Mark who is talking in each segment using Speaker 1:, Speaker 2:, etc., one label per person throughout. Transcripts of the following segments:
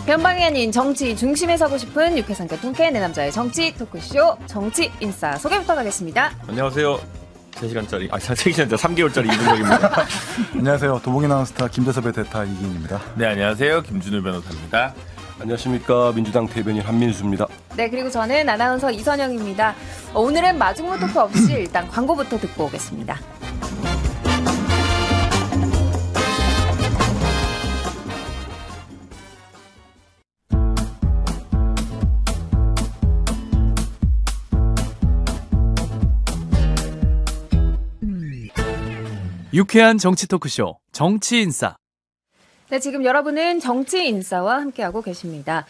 Speaker 1: 변방이 아닌 정치 중심에 서고 싶은 유쾌상쾌 통쾌 내 남자의 정치 토크쇼 정치인싸 소개부터 가겠습니다.
Speaker 2: 안녕하세요. 3시간짜리 3개월짜리 이분석입니다.
Speaker 3: 안녕하세요. 도봉이 나운스타 김대섭의 대타 이기인입니다.
Speaker 4: 네, 안녕하세요. 김준일 변호사입니다.
Speaker 5: 안녕하십니까. 민주당 대변인 한민수입니다.
Speaker 1: 네, 그리고 저는 아나운서 이선영입니다. 오늘은 마중무 토크 없이 일단 광고부터 듣고 오겠습니다.
Speaker 6: 유쾌한 정치 토크쇼 정치인싸.
Speaker 1: 네, 지금 여러분은 정치인싸와 함께하고 계십니다.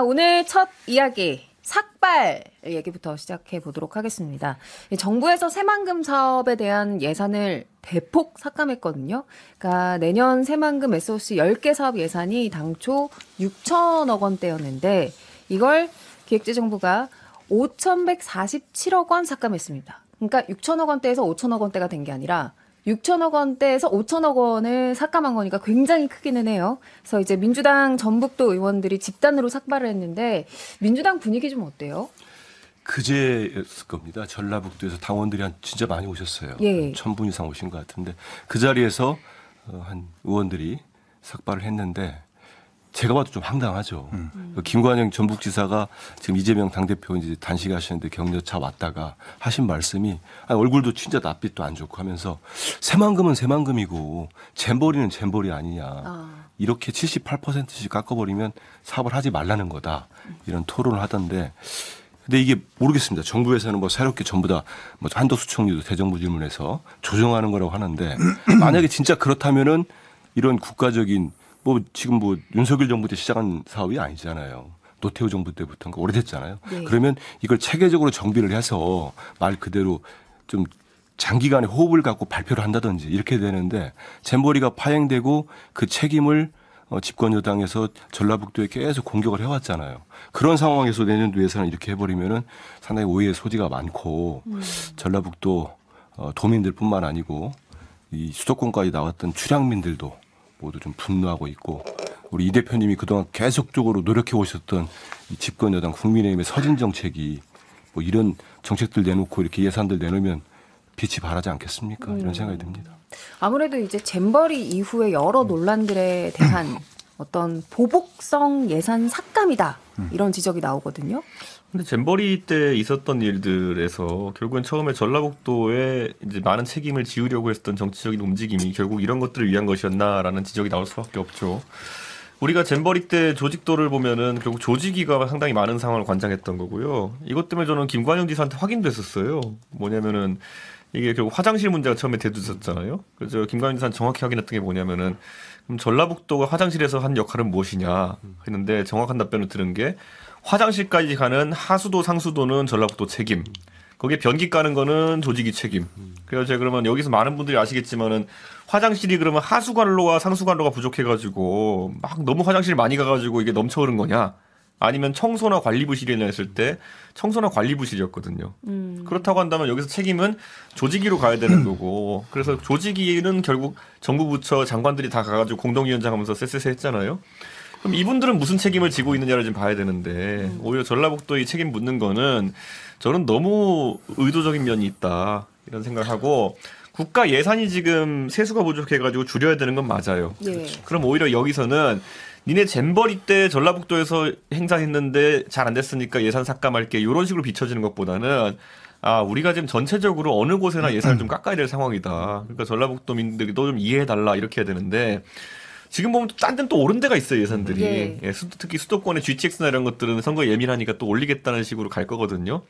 Speaker 1: 오늘 첫 이야기 삭발 얘기부터 시작해 보도록 하겠습니다. 정부에서 새만금 사업에 대한 예산을 대폭 삭감했거든요. 그러니까 내년 새만금 SOC 10개 사업 예산이 당초 6천억 원대였는데 이걸 기획재정부가 5,147억 원 삭감했습니다. 그러니까 6천억 원대에서 5천억 원대가 된 게 아니라 6천억 원대에서 5천억 원을 삭감한 거니까 굉장히 크기는 해요. 그래서 이제 민주당 전북도 의원들이 집단으로 삭발을 했는데 민주당 분위기 좀 어때요?
Speaker 5: 그제였을 겁니다. 전라북도에서 당원들이 진짜 많이 오셨어요.
Speaker 1: 예.
Speaker 5: 1,000분 이상 오신 것 같은데 그 자리에서 한 의원들이 삭발을 했는데 제가 봐도 좀 황당하죠. 김관영 전북지사가 지금 이재명 당대표 이제 단식하시는데 격려차 왔다가 하신 말씀이 얼굴도 진짜 낯빛도 안 좋고 하면서 새만금은 새만금이고 잼버리는 잼버리 아니냐. 이렇게 78%씩 깎아버리면 사업을 하지 말라는 거다. 이런 토론을 하던데 근데 이게 모르겠습니다. 정부에서는 뭐 새롭게 전부 다 뭐 한도수총리도 대정부 질문에서 조정하는 거라고 하는데 만약에 진짜 그렇다면은 이런 국가적인 뭐 지금 뭐 윤석열 정부 때 시작한 사업이 아니잖아요. 노태우 정부 때부터인가 오래됐잖아요. 네. 그러면 이걸 체계적으로 정비를 해서 말 그대로 좀 장기간의 호흡을 갖고 발표를 한다든지 이렇게 되는데 잼버리가 파행되고 그 책임을 집권 여당에서 전라북도에 계속 공격을 해왔잖아요. 그런 상황에서 내년도 예산을 이렇게 해버리면은 상당히 오해의 소지가 많고 전라북도 도민들뿐만 아니고 이 수도권까지 나왔던 출향민들도 모두 좀 분노하고 있고 우리 이 대표님이 그동안 계속적으로 노력해 오셨던 이 집권 여당 국민의힘의 서진 정책이 뭐 이런 정책들 내놓고 이렇게 예산들 내놓으면 빛이 발하지 않겠습니까? 이런 생각이 듭니다.
Speaker 1: 아무래도 이제 잼버리 이후에 여러 논란들에 대한 어떤 보복성 예산 삭감이다 이런 지적이 나오거든요.
Speaker 2: 근데 잼버리 때 있었던 일들에서 결국엔 처음에 전라북도에 이제 많은 책임을 지우려고 했던 정치적인 움직임이 결국 이런 것들을 위한 것이었나라는 지적이 나올 수밖에 없죠. 우리가 잼버리 때 조직도를 보면은 결국 조직위가 상당히 많은 상황을 관장했던 거고요. 이것 때문에 저는 김관영 지사한테 확인됐었어요. 뭐냐면은 이게 결국 화장실 문제가 처음에 대두됐었잖아요. 그래서 김관영 지사는 정확히 확인했던 게 뭐냐면은 그럼 전라북도가 화장실에서 한 역할은 무엇이냐 했는데 정확한 답변을 들은 게 화장실까지 가는 하수도 상수도는 전라북도 책임. 거기에 변기 까는 거는 조직위 책임. 그래서 제가 그러면 여기서 많은 분들이 아시겠지만은 화장실이 그러면 하수관로와 상수관로가 부족해가지고 막 너무 화장실 많이 가가지고 이게 넘쳐 흐른 거냐? 아니면 청소나 관리부실이냐 했을 때 청소나 관리부실이었거든요. 그렇다고 한다면 여기서 책임은 조직위로 가야 되는 거고 그래서 조직위는 결국 정부 부처 장관들이 다 가가지고 공동위원장 하면서 쎄쎄쎄 했잖아요. 그럼 이분들은 무슨 책임을 지고 있느냐를 좀 봐야 되는데 오히려 전라북도의 책임 묻는 거는 저는 너무 의도적인 면이 있다 이런 생각을 하고 국가 예산이 지금 세수가 부족해가지고 줄여야 되는 건 맞아요.
Speaker 1: 네.
Speaker 2: 그럼 오히려 여기서는 니네 잼버리 때 전라북도에서 행사했는데 잘 안 됐으니까 예산 삭감할게 이런 식으로 비춰지는 것보다는 우리가 지금 전체적으로 어느 곳에나 예산을 좀 깎아야 될 상황이다. 그러니까 전라북도민들도 좀 이해해달라 이렇게 해야 되는데 지금 보면 딴 데는 또 오른 데가 있어요, 예산들이.
Speaker 1: 네.
Speaker 2: 예, 특히 수도권의 GTX나 이런 것들은 선거 예민하니까 또 올리겠다는 식으로 갈 거거든요.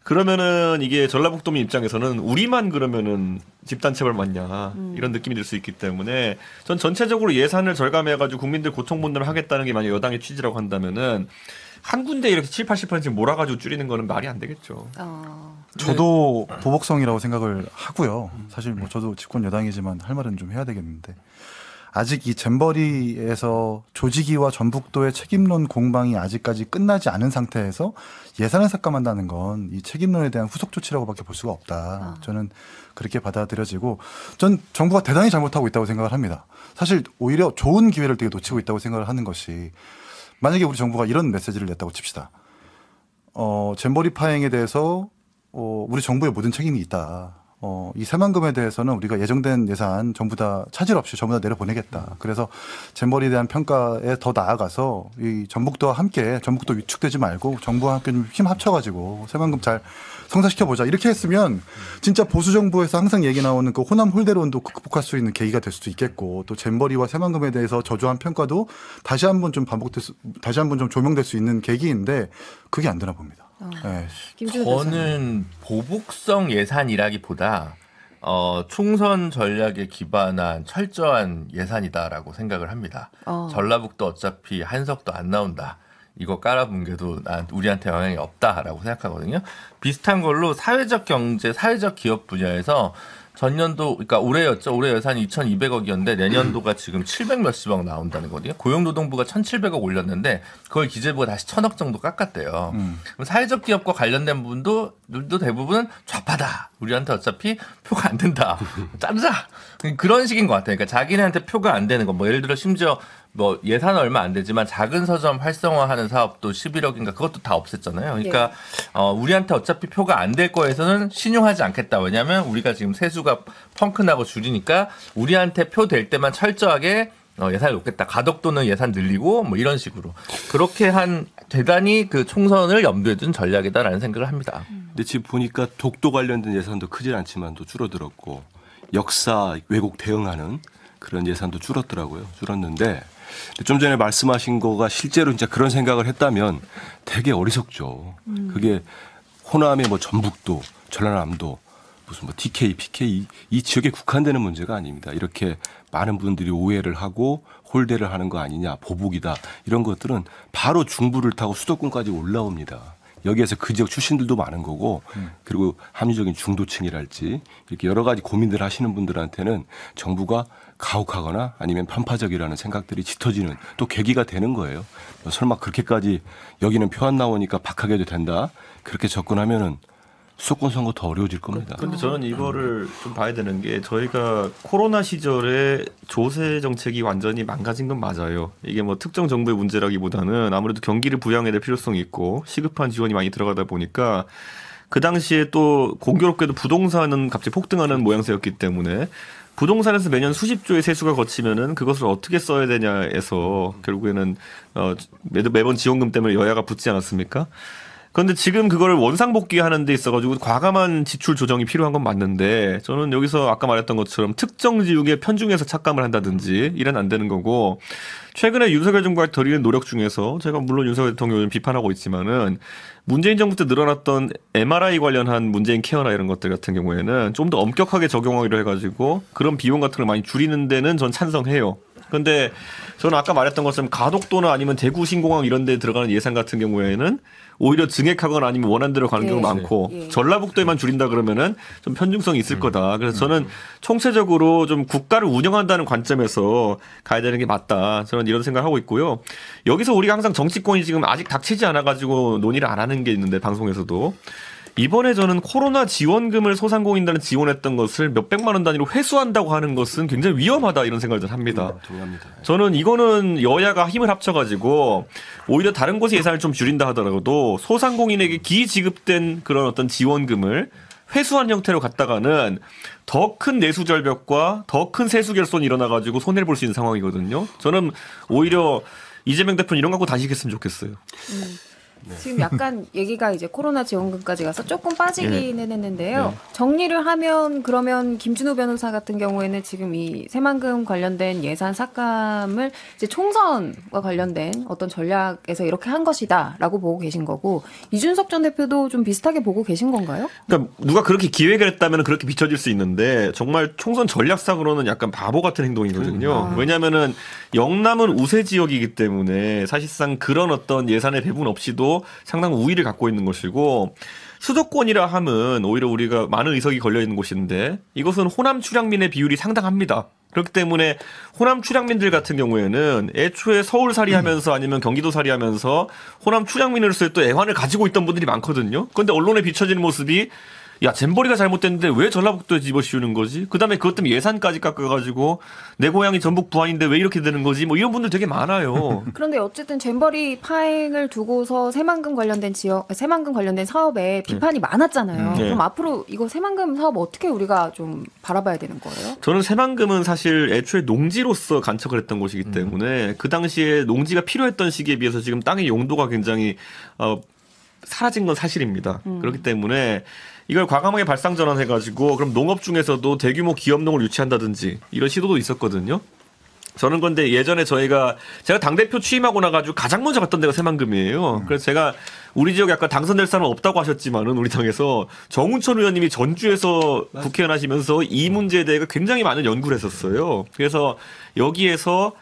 Speaker 2: 그러면은 이게 전라북도민 입장에서는 우리만 그러면은 집단 체벌 맞냐 이런 느낌이 들 수 있기 때문에 전 전체적으로 예산을 절감해가지고 국민들 고통분담을 하겠다는 게 만약 여당의 취지라고 한다면은 한 군데 이렇게 7, 80% 몰아가지고 줄이는 거는 말이 안 되겠죠.
Speaker 3: 저도 보복성이라고 생각을 하고요. 사실 뭐 저도 집권 여당이지만 할 말은 좀 해야 되겠는데 아직 이 잼버리에서 조직위와 전북도의 책임론 공방이 아직까지 끝나지 않은 상태에서 예산을 삭감한다는 건 이 책임론에 대한 후속 조치라고밖에 볼 수가 없다. 저는 그렇게 받아들여지고 전 정부가 대단히 잘못하고 있다고 생각을 합니다. 사실 오히려 좋은 기회를 되게 놓치고 있다고 생각을 하는 것이 만약에 우리 정부가 이런 메시지를 냈다고 칩시다. 잼버리 파행에 대해서 우리 정부의 모든 책임이 있다. 이 새만금에 대해서는 우리가 예정된 예산 전부 다 차질 없이 전부 다 내려보내겠다. 그래서 잼버리에 대한 평가에 더 나아가서 이 전북도와 함께 전북도 위축되지 말고 정부와 함께 좀 힘 합쳐가지고 새만금 잘 성사시켜보자. 이렇게 했으면 진짜 보수 정부에서 항상 얘기 나오는 그 호남 홀대론도 극복할 수 있는 계기가 될 수도 있겠고 또 잼버리와 새만금에 대해서 저조한 평가도 다시 한번 좀 조명될 수 있는 계기인데 그게 안 되나 봅니다. 네.
Speaker 4: 저는 보복성 예산이라기보다 총선 전략에 기반한 철저한 예산이다라고 생각을 합니다. 전라북도 어차피 한석도 안 나온다. 이거 깔아뭉개도 우리한테 영향이 없다라고 생각하거든요. 비슷한 걸로 사회적 경제, 사회적 기업 분야에서 전년도, 그러니까 올해였죠. 올해 예산이 2,200억이었는데 내년도가 지금 700 몇십억 나온다는 거거든요. 고용노동부가 1,700억 올렸는데 그걸 기재부가 다시 1,000억 정도 깎았대요. 그럼 사회적 기업과 관련된 부분도 대부분 좌파다. 우리한테 어차피 표가 안 된다. 자르자. 그런 식인 것 같아요. 그러니까 자기네한테 표가 안 되는 거. 뭐 예를 들어 심지어 뭐 예산은 얼마 안 되지만 작은 서점 활성화하는 사업도 11억인가 그것도 다 없앴잖아요. 그러니까 우리한테 어차피 표가 안 될 거에서는 신용하지 않겠다. 왜냐하면 우리가 지금 세수가 펑크나고 줄이니까 우리한테 표 될 때만 철저하게 예산을 놓겠다. 가덕도는 예산 늘리고 뭐 이런 식으로 그렇게 한 대단히 그 총선을 염두에 둔 전략이다라는 생각을 합니다.
Speaker 5: 근데 지금 보니까 독도 관련된 예산도 크진 않지만 또 줄어들었고 역사 왜곡 대응하는 그런 예산도 줄었는데 좀 전에 말씀하신 거가 실제로 진짜 그런 생각을 했다면 되게 어리석죠. 그게 호남의 뭐 전북도, 전라남도, 무슨 뭐 TK, PK 이 지역에 국한되는 문제가 아닙니다. 이렇게 많은 분들이 오해를 하고 홀대를 하는 거 아니냐, 보복이다 이런 것들은 바로 중부를 타고 수도권까지 올라옵니다. 여기에서 그 지역 출신들도 많은 거고 그리고 합리적인 중도층이랄지 이렇게 여러 가지 고민들 하시는 분들한테는 정부가 가혹하거나 아니면 편파적이라는 생각들이 짙어지는 또 계기가 되는 거예요. 설마 그렇게까지 여기는 표 안 나오니까 박하게 해도 된다. 그렇게 접근하면은 수도권 선거 더 어려워질 겁니다.
Speaker 2: 그런데 저는 이거를 좀 봐야 되는 게 저희가 코로나 시절에 조세 정책이 완전히 망가진 건 맞아요. 이게 뭐 특정 정부의 문제라기보다는 아무래도 경기를 부양해야 될 필요성이 있고 시급한 지원이 많이 들어가다 보니까 그 당시에 또 공교롭게도 부동산은 갑자기 폭등하는 모양새였기 때문에 부동산에서 매년 수십조의 세수가 거치면은 그것을 어떻게 써야 되냐에서 결국에는 매번 지원금 때문에 여야가 붙지 않았습니까? 그런데 지금 그거를 원상복귀하는 데 있어가지고 과감한 지출 조정이 필요한 건 맞는데 저는 여기서 아까 말했던 것처럼 특정 지역에 편중해서 착감을 한다든지 이래는 안 되는 거고 최근에 윤석열 정부가 벌이는 노력 중에서 제가 물론 윤석열 대통령을 비판하고 있지만은 문재인 정부 때 늘어났던 MRI 관련한 문재인 케어나 이런 것들 같은 경우에는 좀 더 엄격하게 적용하기로 해가지고 그런 비용 같은 걸 많이 줄이는 데는 전 찬성해요. 그런데 저는 아까 말했던 것처럼 가덕도나 아니면 대구 신공항 이런 데 들어가는 예산 같은 경우에는 오히려 증액하거나 아니면 원안대로 가는 경우가 많고 전라북도에만 줄인다 그러면은 좀 편중성이 있을 거다. 그래서 저는 총체적으로 좀 국가를 운영한다는 관점에서 가야 되는 게 맞다. 저는 이런 생각을 하고 있고요. 여기서 우리가 항상 정치권이 지금 아직 닥치지 않아가지고 논의를 안 하는 게 있는데 방송에서도 이번에 저는 코로나 지원금을 소상공인단을 지원했던 것을 몇백만 원 단위로 회수한다고 하는 것은 굉장히 위험하다 이런 생각을 합니다.
Speaker 5: 동의합니다.
Speaker 2: 저는 이거는 여야가 힘을 합쳐가지고 오히려 다른 곳에 예산을 좀 줄인다 하더라도 소상공인에게 기지급된 그런 어떤 지원금을 회수한 형태로 갔다가는 더 큰 내수 절벽과 더 큰 세수 결손이 일어나가지고 손해를 볼 수 있는 상황이거든요. 저는 오히려 이재명 대표는 이런 거 갖고 단식했으면 좋겠어요.
Speaker 1: 지금 약간 얘기가 이제 코로나 지원금까지 가서 조금 빠지기는 했는데요. 정리를 하면 그러면 김준호 변호사 같은 경우에는 지금 이 새만금 관련된 예산 삭감을 이제 총선과 관련된 어떤 전략에서 이렇게 한 것이다라고 보고 계신 거고 이준석 전 대표도 좀 비슷하게 보고 계신 건가요?
Speaker 2: 그러니까 누가 그렇게 기획을 했다면 그렇게 비춰질 수 있는데 정말 총선 전략상으로는 약간 바보 같은 행동이거든요. 왜냐하면은 영남은 우세 지역이기 때문에 사실상 그런 어떤 예산의 배분 없이도 상당히 우위를 갖고 있는 것이고 수도권이라 함은 오히려 우리가 많은 의석이 걸려 있는 곳인데 이것은 호남 출향민의 비율이 상당합니다. 그렇기 때문에 호남 출향민들 같은 경우에는 애초에 서울살이 하면서 아니면 경기도살이 하면서 호남 출향민으로서의 또 애환을 가지고 있던 분들이 많거든요. 그런데 언론에 비춰지는 모습이 야, 잼버리가 잘못됐는데 왜 전라북도에 집어씌우는 거지? 그 다음에 그것 때문에 예산까지 깎아가지고 내 고향이 전북 부안인데 왜 이렇게 되는 거지? 뭐 이런 분들 되게 많아요.
Speaker 1: 그런데 어쨌든 잼버리 파행을 두고서 새만금 관련된 사업에 비판이 많았잖아요.
Speaker 2: 네.
Speaker 1: 그럼 앞으로 이거 새만금 사업 어떻게 우리가 좀 바라봐야 되는 거예요?
Speaker 2: 저는 새만금은 사실 애초에 농지로서 간척을 했던 곳이기 때문에 그 당시에 농지가 필요했던 시기에 비해서 지금 땅의 용도가 굉장히 사라진 건 사실입니다. 그렇기 때문에 이걸 과감하게 발상전환해가지고 그럼 농업 중에서도 대규모 기업농을 유치한다든지 이런 시도도 있었거든요. 저는 근데 예전에 제가 당대표 취임하고 나가지고 가장 먼저 갔던 데가 새만금이에요. 그래서 제가 우리 지역에 아까 당선될 사람 없다고 하셨지만은 우리 당에서 정운천 의원님이 전주에서 국회의원 하시면서 이 문제에 대해 굉장히 많은 연구를 했었어요. 그래서 여기에서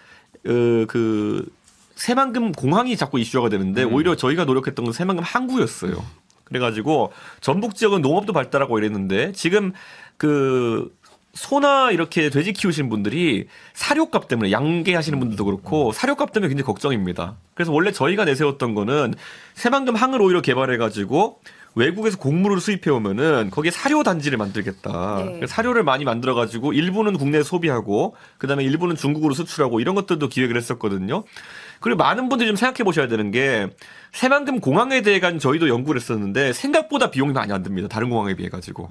Speaker 2: 그 새만금 공항이 자꾸 이슈화가 되는데 오히려 저희가 노력했던 건 새만금 항구였어요. 그래가지고 전북 지역은 농업도 발달하고 이랬는데 지금 그 소나 이렇게 돼지 키우시는 분들이 사료값 때문에 양계하시는 분들도 그렇고 사료값 때문에 굉장히 걱정입니다. 그래서 원래 저희가 내세웠던 거는 새만금 항을 오히려 개발해가지고 외국에서 곡물을 수입해 오면은 거기에 사료 단지를 만들겠다.
Speaker 1: 네.
Speaker 2: 사료를 많이 만들어가지고 일부는 국내 소비하고 그다음에 일부는 중국으로 수출하고 이런 것들도 기획을 했었거든요. 그리고 많은 분들이 좀 생각해 보셔야 되는 게 새만금 공항에 대해 저희도 연구를 했었는데 생각보다 비용이 많이 안 듭니다. 다른 공항에 비해 가지고.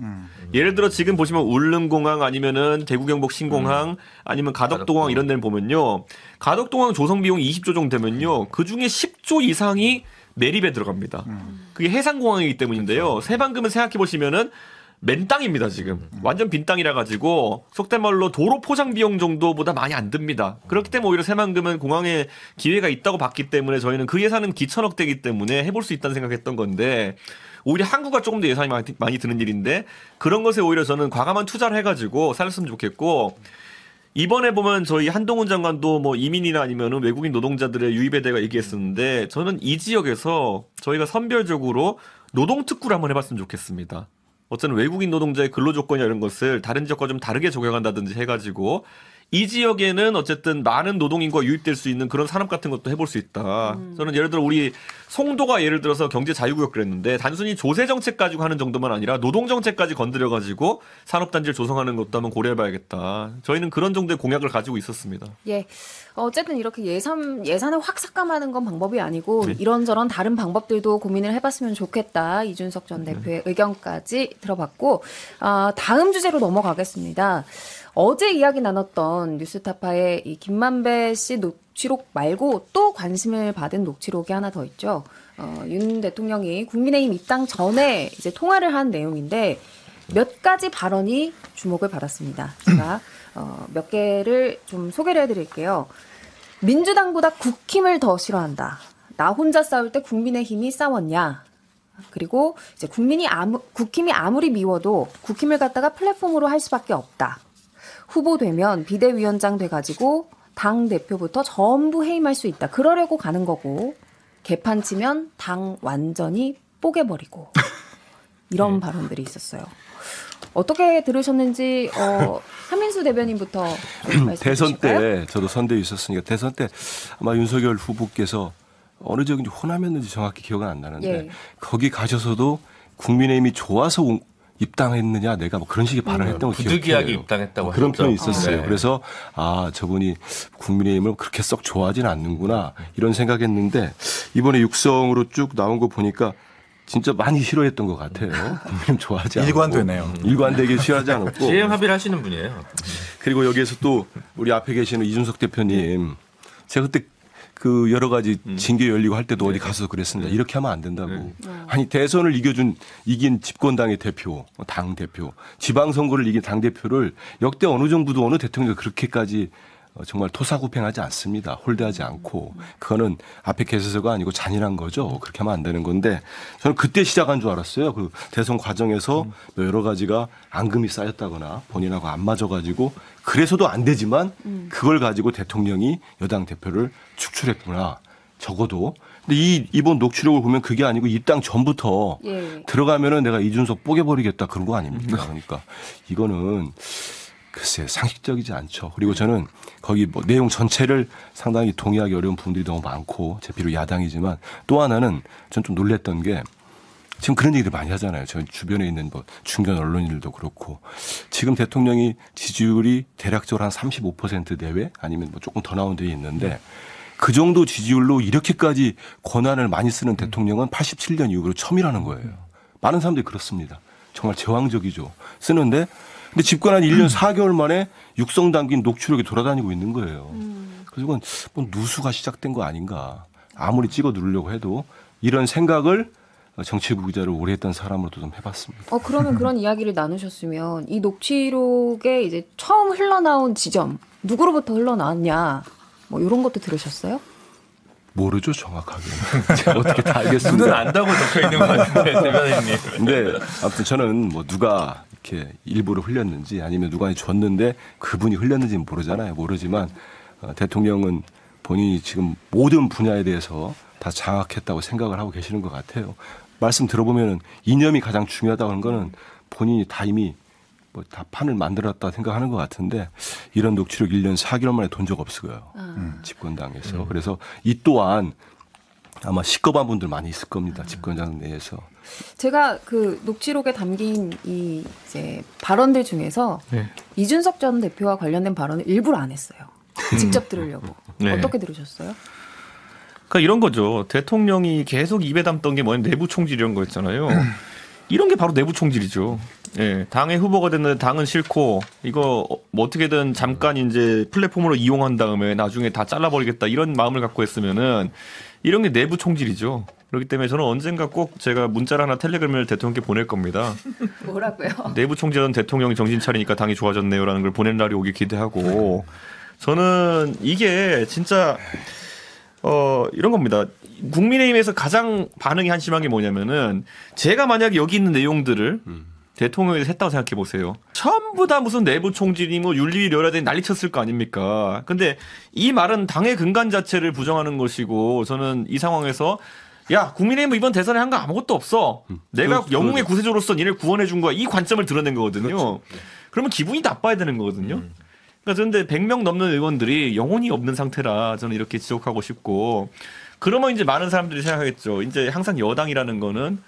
Speaker 2: 예를 들어 지금 보시면 울릉공항 아니면은 대구 경북 신공항 아니면 가덕도공항 이런 데를 보면요. 가덕도공항 조성 비용이 20조 정도 되면요. 그중에 10조 이상이 매립에 들어갑니다. 그게 해상공항이기 때문인데요. 새만금은 생각해 보시면은 맨 땅입니다, 지금. 완전 빈 땅이라 가지고 속된 말로 도로 포장 비용 정도보다 많이 안 듭니다. 그렇기 때문에 오히려 새만금은 공항에 기회가 있다고 봤기 때문에 저희는 그 예산은 기천억대이기 때문에 해볼 수 있다는 생각했던 건데 오히려 항구가 조금 더 예산이 많이 드는 일인데 그런 것에 오히려 저는 과감한 투자를 해가지고 살았으면 좋겠고 이번에 보면 저희 한동훈 장관도 뭐 이민이나 아니면 외국인 노동자들의 유입에 대해 얘기했었는데 저는 이 지역에서 저희가 선별적으로 노동특구를 한번 해봤으면 좋겠습니다. 어쩌면 외국인 노동자의 근로조건이나 이런 것을 다른 지역과 좀 다르게 적용한다든지 해가지고 이 지역에는 어쨌든 많은 노동인구가 유입될 수 있는 그런 산업 같은 것도 해볼 수 있다. 저는 예를 들어 우리 송도가 예를 들어서 경제 자유구역 그랬는데 단순히 조세 정책 가지고 하는 정도만 아니라 노동 정책까지 건드려 가지고 산업단지를 조성하는 것도 한번 고려해봐야겠다. 저희는 그런 정도의 공약을 가지고 있었습니다.
Speaker 1: 예. 어쨌든 이렇게 예산을 확 삭감하는 건 방법이 아니고 이런저런 다른 방법들도 고민을 해봤으면 좋겠다. 이준석 전 대표의 의견까지 들어봤고 다음 주제로 넘어가겠습니다. 어제 이야기 나눴던 뉴스타파의 이 김만배 씨 녹취록 말고 또 관심을 받은 녹취록이 하나 더 있죠. 윤 대통령이 국민의힘 입당 전에 이제 통화를 한 내용인데 몇 가지 발언이 주목을 받았습니다. 제가 몇 개를 좀 소개를 해드릴게요. 민주당보다 국힘을 더 싫어한다. 나 혼자 싸울 때 국민의힘이 싸웠냐. 그리고 이제 국힘이 아무리 미워도 국힘을 갖다가 플랫폼으로 할 수밖에 없다. 후보되면 비대위원장 돼가지고 당 대표부터 전부 해임할 수 있다. 그러려고 가는 거고 개판 치면 당 완전히 뽀개버리고 이런 발언들이 있었어요. 어떻게 들으셨는지 한민수 대변인부터 말씀해
Speaker 5: 대선
Speaker 1: 주실까요?
Speaker 5: 때 저도 선대위 있었으니까 대선 때 아마 윤석열 후보께서 어느 지역인지 호남이었는지 정확히 기억은 안 나는데
Speaker 1: 예.
Speaker 5: 거기 가셔서도 국민의힘이 좋아서 입당했느냐 내가 뭐 그런 식의 발언을 했던 거 기억해요.
Speaker 4: 부득이하게 입당했다고
Speaker 5: 그런
Speaker 4: 했죠.
Speaker 5: 표현이 있었어요.
Speaker 4: 네.
Speaker 5: 그래서 저분이 국민의힘을 그렇게 썩 좋아하진 않는구나 이런 생각했는데 이번에 육성으로 쭉 나온 거 보니까 진짜 많이 싫어했던 것 같아요. 국민의힘 좋아하지 않고.
Speaker 3: 일관되네요.
Speaker 5: 일관되게 싫어하지 않았고.
Speaker 4: CM 합의를 하시는 분이에요.
Speaker 5: 그리고 여기에서 또 우리 앞에 계시는 이준석 대표님 제가 그때 그 여러 가지 징계 열리고 할 때도 어디 가서 그랬습니다. 이렇게 하면 안 된다고. 아니 대선을 이긴 집권당의 대표, 당 대표, 지방선거를 이긴 당 대표를 역대 어느 정부도 어느 대통령이 그렇게까지 정말 토사구팽하지 않습니다. 홀대하지 않고. 그거는 앞에 계셔서가 아니고 잔인한 거죠. 그렇게 하면 안 되는 건데 저는 그때 시작한 줄 알았어요. 그 대선 과정에서 여러 가지가 앙금이 쌓였다거나 본인하고 안 맞아가지고 그래서도 안 되지만 그걸 가지고 대통령이 여당 대표를 축출했구나. 적어도 근데 이번 녹취록을 보면 그게 아니고 입당 전부터
Speaker 1: 예.
Speaker 5: 들어가면은 내가 이준석 뽀개버리겠다 그런 거 아닙니까? 그러니까 이거는 글쎄 상식적이지 않죠. 그리고 저는 거기 뭐 내용 전체를 상당히 동의하기 어려운 부분들이 너무 많고 제 비록 야당이지만 또 하나는 전 좀 놀랬던 게 지금 그런 얘기를 많이 하잖아요. 저 주변에 있는 뭐 중견 언론인들도 그렇고 지금 대통령이 지지율이 대략적으로 한 35% 내외 아니면 뭐 조금 더 나온 데 있는데 그 정도 지지율로 이렇게까지 권한을 많이 쓰는 대통령은 87년 이후로 처음이라는 거예요. 많은 사람들이 그렇습니다. 정말 제왕적이죠. 쓰는데 근데 집권한 1년 4개월 만에 육성 담긴 녹취록이 돌아다니고 있는 거예요. 그래서 이건 뭐 누수가 시작된 거 아닌가. 아무리 찍어 누르려고 해도 이런 생각을 정치부 기자를 오래 했던 사람으로도 좀 해봤습니다.
Speaker 1: 그러면 그런 이야기를 나누셨으면 이 녹취록에 이제 처음 흘러나온 지점 누구로부터 흘러나왔냐 뭐 이런 것도 들으셨어요?
Speaker 5: 모르죠 정확하게. 제가 어떻게 다 알겠습니다.
Speaker 4: 눈은 안다고 적혀 있는 것 같은데 대변인님.
Speaker 5: 근데 아무튼 저는 뭐 누가 이렇게 일부러 흘렸는지 아니면 누가 줬는데 그분이 흘렸는지는 모르잖아요. 모르지만 대통령은 본인이 지금 모든 분야에 대해서 다 장악했다고 생각을 하고 계시는 것 같아요. 말씀 들어보면 이념이 가장 중요하다고 하는 거는 본인이 다 이미 뭐 다 판을 만들었다 생각하는 것 같은데 이런 녹취록 1년 4개월 만에 돈 적 없어요. 집권당에서. 그래서 이 또한 아마 시겁한 분들 많이 있을 겁니다. 집권당 내에서.
Speaker 1: 제가 그 녹취록에 담긴 이 이제 발언들 중에서
Speaker 2: 네.
Speaker 1: 이준석 전 대표와 관련된 발언을 일부러 안 했어요. 직접 들으려고.
Speaker 2: 네.
Speaker 1: 어떻게 들으셨어요?
Speaker 2: 그러니까 이런 거죠. 대통령이 계속 입에 담던 게 뭐냐면 내부 총질 이런 거였잖아요. 이런 게 바로 내부 총질이죠. 예, 당의 후보가 됐는데 당은 싫고 이거 뭐 어떻게든 잠깐 이제 플랫폼으로 이용한 다음에 나중에 다 잘라버리겠다 이런 마음을 갖고 했으면은 이런 게 내부 총질이죠. 그렇기 때문에 저는 언젠가 꼭 제가 문자를 하나 텔레그램을 대통령께 보낼 겁니다.
Speaker 1: 뭐라고요?
Speaker 2: 내부 총질은 대통령이 정신 차리니까 당이 좋아졌네요라는 걸 보낸 날이 오길 기대하고 저는 이게 진짜 이런 겁니다. 국민의힘에서 가장 반응이 한심한 게 뭐냐면은 제가 만약에 여기 있는 내용들을 대통령에서 했다고 생각해 보세요. 전부 다 무슨 내부 총질이 뭐 윤리위려라더니 난리 쳤을 거 아닙니까? 근데 이 말은 당의 근간 자체를 부정하는 것이고 저는 이 상황에서 야 국민의힘은 이번 대선에 한 거 아무것도 없어. 내가 영웅의 구세주로서 니를 구원해 준 거야. 이 관점을 드러낸 거거든요.
Speaker 5: 그렇죠.
Speaker 2: 그러면 기분이 나빠야 되는 거거든요. 그러니까 그런데 100명 넘는 의원들이 영혼이 없는 상태라 저는 이렇게 지적하고 싶고 그러면 이제 많은 사람들이 생각하겠죠. 이제 항상 여당이라는 거는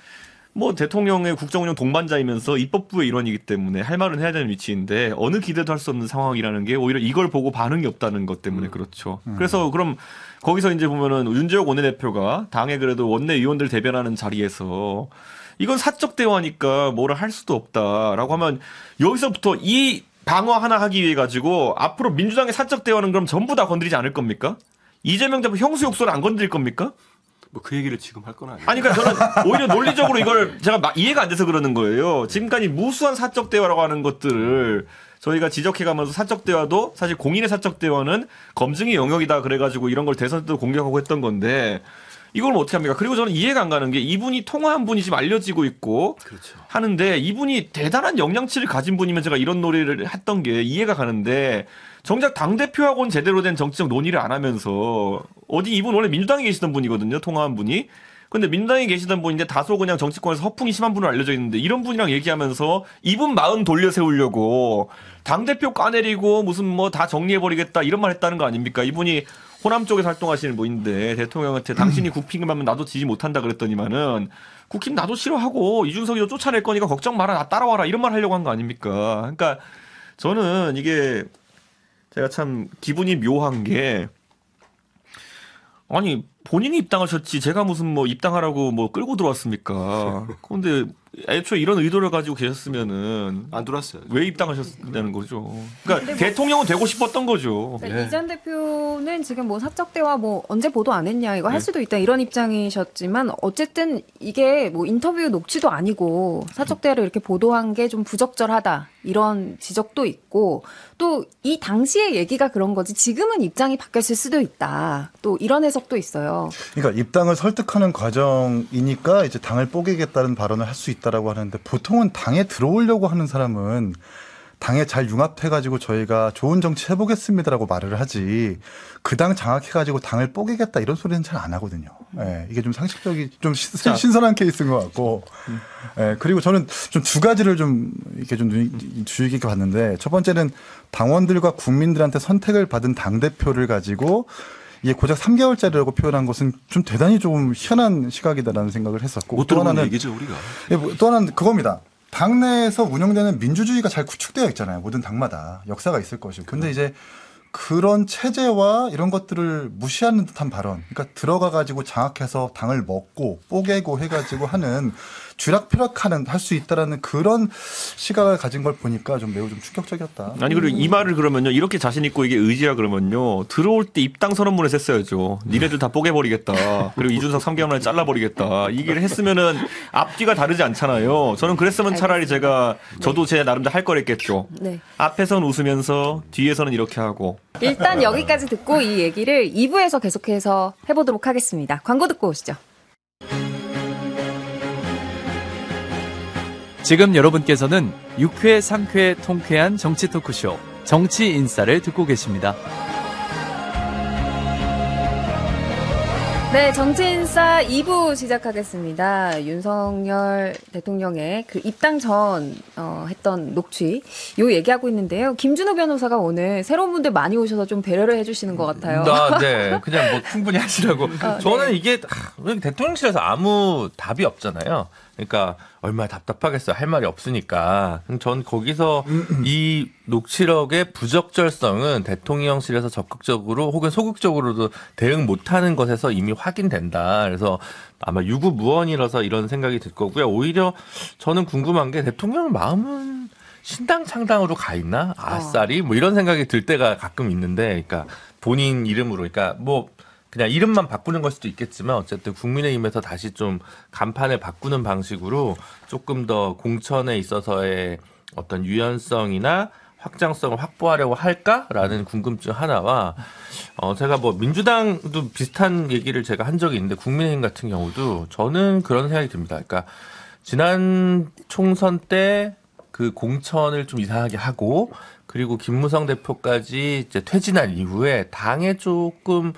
Speaker 2: 뭐 대통령의 국정운영 동반자이면서 입법부의 일원이기 때문에 할 말은 해야 되는 위치인데 어느 기대도 할 수 없는 상황이라는 게 오히려 이걸 보고 반응이 없다는 것 때문에 그렇죠. 그래서 그럼 거기서 이제 보면은 윤재욱 원내대표가 당의 그래도 원내의원들 대변하는 자리에서 이건 사적 대화니까 뭐라 할 수도 없다라고 하면 여기서부터 이 방어 하나 하기 위해 가지고 앞으로 민주당의 사적 대화는 그럼 전부 다 건드리지 않을 겁니까? 이재명 대표 형수 욕설을 안 건드릴 겁니까?
Speaker 5: 뭐 그 얘기를 지금 할 건 아니에요.
Speaker 2: 아니 그러니까 저는 오히려 논리적으로 이걸 제가 이해가 안 돼서 그러는 거예요. 지금까지 무수한 사적 대화라고 하는 것들을 저희가 지적해가면서 사적 대화도 사실 공인의 사적 대화는 검증의 영역이다 그래가지고 이런 걸 대선 때도 공격하고 했던 건데 이걸 뭐 어떻게 합니까? 그리고 저는 이해가 안 가는 게 이분이 통화한 분이 지금 알려지고 있고
Speaker 5: 그렇죠.
Speaker 2: 하는데 이분이 대단한 역량치를 가진 분이면 제가 이런 논의를 했던 게 이해가 가는데 정작 당대표하고는 제대로 된 정치적 논의를 안 하면서 어디 이분 원래 민주당에 계시던 분이거든요. 통화한 분이. 근데 민주당에 계시던 분인데 다소 그냥 정치권에서 허풍이 심한 분으로 알려져 있는데 이런 분이랑 얘기하면서 이분 마음 돌려 세우려고 당대표 까내리고 무슨 뭐 다 정리해버리겠다 이런 말 했다는 거 아닙니까? 이분이 호남 쪽에서 활동하시는 분인데 대통령한테 당신이 국힘을 하면 나도 지지 못한다 그랬더니만은 국힘 나도 싫어하고 이준석이 너 쫓아낼 거니까 걱정 마라 나 따라와라 이런 말 하려고 한 거 아닙니까? 그러니까 저는 이게 제가 참 기분이 묘한 게 아니 본인이 입당하셨지 제가 무슨 뭐 입당하라고 뭐 끌고 들어왔습니까? 그런데 애초에 이런 의도를 가지고 계셨으면은
Speaker 5: 안 들어왔어요.
Speaker 2: 왜 입당하셨다는 거죠? 그러니까 대통령은 되고 싶었던 거죠.
Speaker 1: 그러니까 이전 대표는 지금 뭐 사적 대화 뭐 언제 보도 안 했냐 이거 할 수도 있다 이런 입장이셨지만 어쨌든 이게 뭐 인터뷰 녹취도 아니고 사적 대화를 이렇게 보도한 게 좀 부적절하다 이런 지적도 있고 또 이 당시의 얘기가 그런 거지 지금은 입장이 바뀌었을 수도 있다 또 이런 해석도 있어요.
Speaker 3: 그러니까 입당을 설득하는 과정이니까 이제 당을 뽀개겠다는 발언을 할 수 있다라고 하는데 보통은 당에 들어오려고 하는 사람은 당에 잘 융합해가지고 저희가 좋은 정치 해보겠습니다라고 말을 하지 그 당 장악해가지고 당을 뽀개겠다 이런 소리는 잘 안 하거든요. 예, 이게 좀 상식적이 좀 신선한 케이스인 것 같고, 예, 그리고 저는 좀 두 가지를 좀 이렇게 좀 주의 깊게 봤는데 첫 번째는 당원들과 국민들한테 선택을 받은 당 대표를 가지고 이게 고작 3개월짜리라고 표현한 것은 좀 대단히 좀 희한한 시각이다라는 생각을 했었고
Speaker 5: 못
Speaker 3: 또
Speaker 5: 들어본
Speaker 3: 하나는
Speaker 5: 얘기죠 우리가.
Speaker 3: 또 하나는 그겁니다. 당내에서 운영되는 민주주의가 잘 구축되어 있잖아요. 모든 당마다 역사가 있을 것이고. 근데 이제 그런 체제와 이런 것들을 무시하는 듯한 발언. 그러니까 들어가 가지고 장악해서 당을 먹고 뽀개고 해가지고 하는 쥐락펴락하는 할 수 있다라는 그런 시각을 가진 걸 보니까 좀 매우 좀 충격적이었다.
Speaker 2: 아니 그리고 이 말을 그러면요 이렇게 자신 있고 이게 의지야 그러면요 들어올 때 입당 선언문에 했어야죠. 니네들 다 뽀개버리겠다. 그리고 이준석 3개월 만에 잘라버리겠다. 이 얘기를 했으면은 앞뒤가 다르지 않잖아요. 저는 그랬으면 차라리 저도 제 나름대로 할 거랬겠죠.
Speaker 1: 네.
Speaker 2: 앞에서는 웃으면서 뒤에서는 이렇게 하고.
Speaker 1: 일단 여기까지 듣고 이 얘기를 2부에서 계속해서 해보도록 하겠습니다. 광고 듣고 오시죠.
Speaker 6: 지금 여러분께서는 6회, 상쾌, 통쾌한 정치 토크쇼 정치 인사를 듣고 계십니다.
Speaker 1: 네, 정치인사 2부 시작하겠습니다. 윤석열 대통령의 그 입당 전 했던 녹취 요 얘기하고 있는데요. 김준호 변호사가 오늘 새로운 분들 많이 오셔서 좀 배려를 해주시는 것 같아요.
Speaker 4: 네, 그냥 뭐 충분히 하시라고. 저는
Speaker 1: 네.
Speaker 4: 이게 대통령실에서 아무 답이 없잖아요. 그러니까 얼마나 답답하겠어요. 할 말이 없으니까. 전 거기서 이 녹취록의 부적절성은 대통령실에서 적극적으로 혹은 소극적으로도 대응 못하는 것에서 이미 확인된다. 그래서 아마 유구무원이라서 이런 생각이 들 거고요. 오히려 저는 궁금한 게 대통령 마음은 신당 창당으로 가 있나? 아싸리? 뭐 이런 생각이 들 때가 가끔 있는데, 그러니까 본인 이름으로, 그러니까 뭐 그냥 이름만 바꾸는 걸 수도 있겠지만 어쨌든 국민의힘에서 다시 좀 간판을 바꾸는 방식으로 조금 더 공천에 있어서의 어떤 유연성이나 확장성을 확보하려고 할까라는 궁금증 하나와 제가 뭐 민주당도 비슷한 얘기를 제가 한 적이 있는데 국민의힘 같은 경우도 저는 그런 생각이 듭니다. 그러니까 지난 총선 때 그 공천을 좀 이상하게 하고 그리고 김무성 대표까지 이제 퇴진한 이후에 당에 조금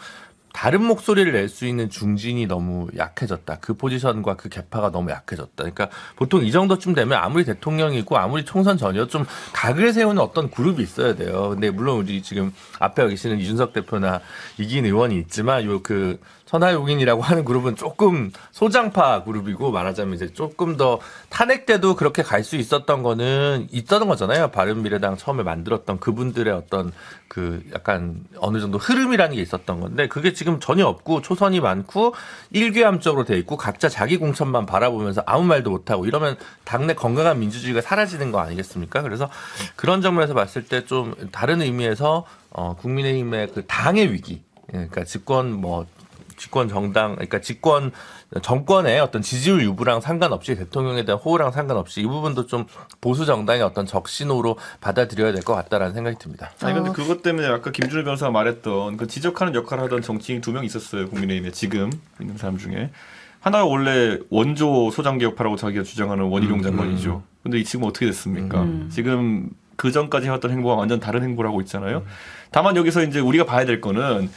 Speaker 4: 다른 목소리를 낼 수 있는 중진이 너무 약해졌다. 그 포지션과 그 계파가 너무 약해졌다. 그러니까 보통 이 정도쯤 되면 아무리 대통령이고 아무리 총선 전이어도 좀 각을 세우는 어떤 그룹이 있어야 돼요. 근데 물론 우리 지금 앞에 계시는 이준석 대표나 이기인 의원이 있지만 요 그 천하용인이라고 하는 그룹은 조금 소장파 그룹이고 말하자면 이제 조금 더 탄핵 때도 그렇게 갈 수 있었던 거는 있었던 거잖아요. 바른미래당 처음에 만들었던 그분들의 어떤 그 약간 어느 정도 흐름이라는 게 있었던 건데 그게 지금 전혀 없고 초선이 많고 일궤함적으로 돼 있고 각자 자기 공천만 바라보면서 아무 말도 못하고 이러면 당내 건강한 민주주의가 사라지는 거 아니겠습니까? 그래서 그런 점에서 봤을 때 좀 다른 의미에서 국민의힘의 그 당의 위기, 그러니까 집권 정당, 그러니까 집권 정권의 어떤 지지율 유무랑 상관없이 대통령에 대한 호우랑 상관없이 이 부분도 좀 보수 정당의 어떤 적신호로 받아들여야 될 것 같다라는 생각이 듭니다.
Speaker 2: 아니 근데 그것 때문에 아까 김준호 변호사가 말했던 그 지적하는 역할을 하던 정치인 2명 있었어요. 국민의힘에 지금 있는 사람 중에. 하나가 원래 원조 소장개혁파라고 자기가 주장하는 원희룡 장관이죠. 근데 지금 어떻게 됐습니까? 지금 그 전까지 해왔던 행보가 완전 다른 행보를 하고 있잖아요. 다만 여기서 이제 우리가 봐야 될 거는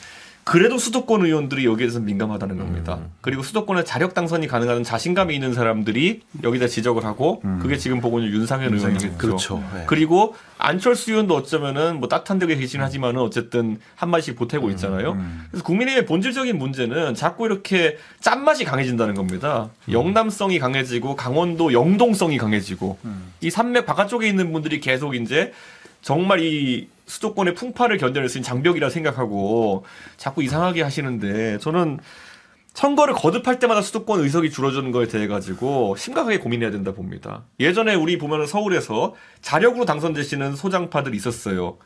Speaker 2: 그래도 수도권 의원들이 여기에 대해서 민감하다는 겁니다. 그리고 수도권에 자력 당선이 가능한 자신감이 있는 사람들이 여기다 지적을 하고 그게 지금 보고 있는 윤상현 의원이겠죠.
Speaker 5: 그렇죠. 네.
Speaker 2: 그리고 안철수 의원도 어쩌면은 뭐 따뜻한 데에 계시긴 하지만은 어쨌든 한마디씩 보태고 있잖아요. 그래서 국민의힘의 본질적인 문제는 자꾸 이렇게 짠맛이 강해진다는 겁니다. 영남성이 강해지고 강원도 영동성이 강해지고 이 산맥 바깥쪽에 있는 분들이 계속 이제 정말 이 수도권의 풍파를 견뎌낼 수 있는 장벽이라 생각하고 자꾸 이상하게 하시는데 저는 선거를 거듭할 때마다 수도권 의석이 줄어드는 거에 대해 가지고 심각하게 고민해야 된다 봅니다. 예전에 우리 보면 서울에서 자력으로 당선되시는 소장파들이 있었어요.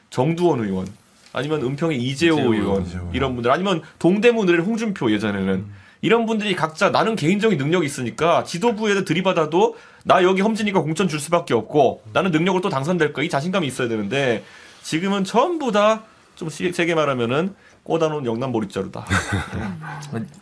Speaker 2: 정두원 의원 아니면 은평의 이재호 의원 이런 분들 아니면 동대문 의뢰 홍준표 예전에는 이런 분들이 각자 나는 개인적인 능력이 있으니까 지도부에 들이받아도 나 여기 험지니까 공천 줄 수밖에 없고 나는 능력으로 또 당선될 거야 이 자신감이 있어야 되는데 지금은 전부 다 좀 세게 말하면은 꽂아놓은 영남 보릿자루다.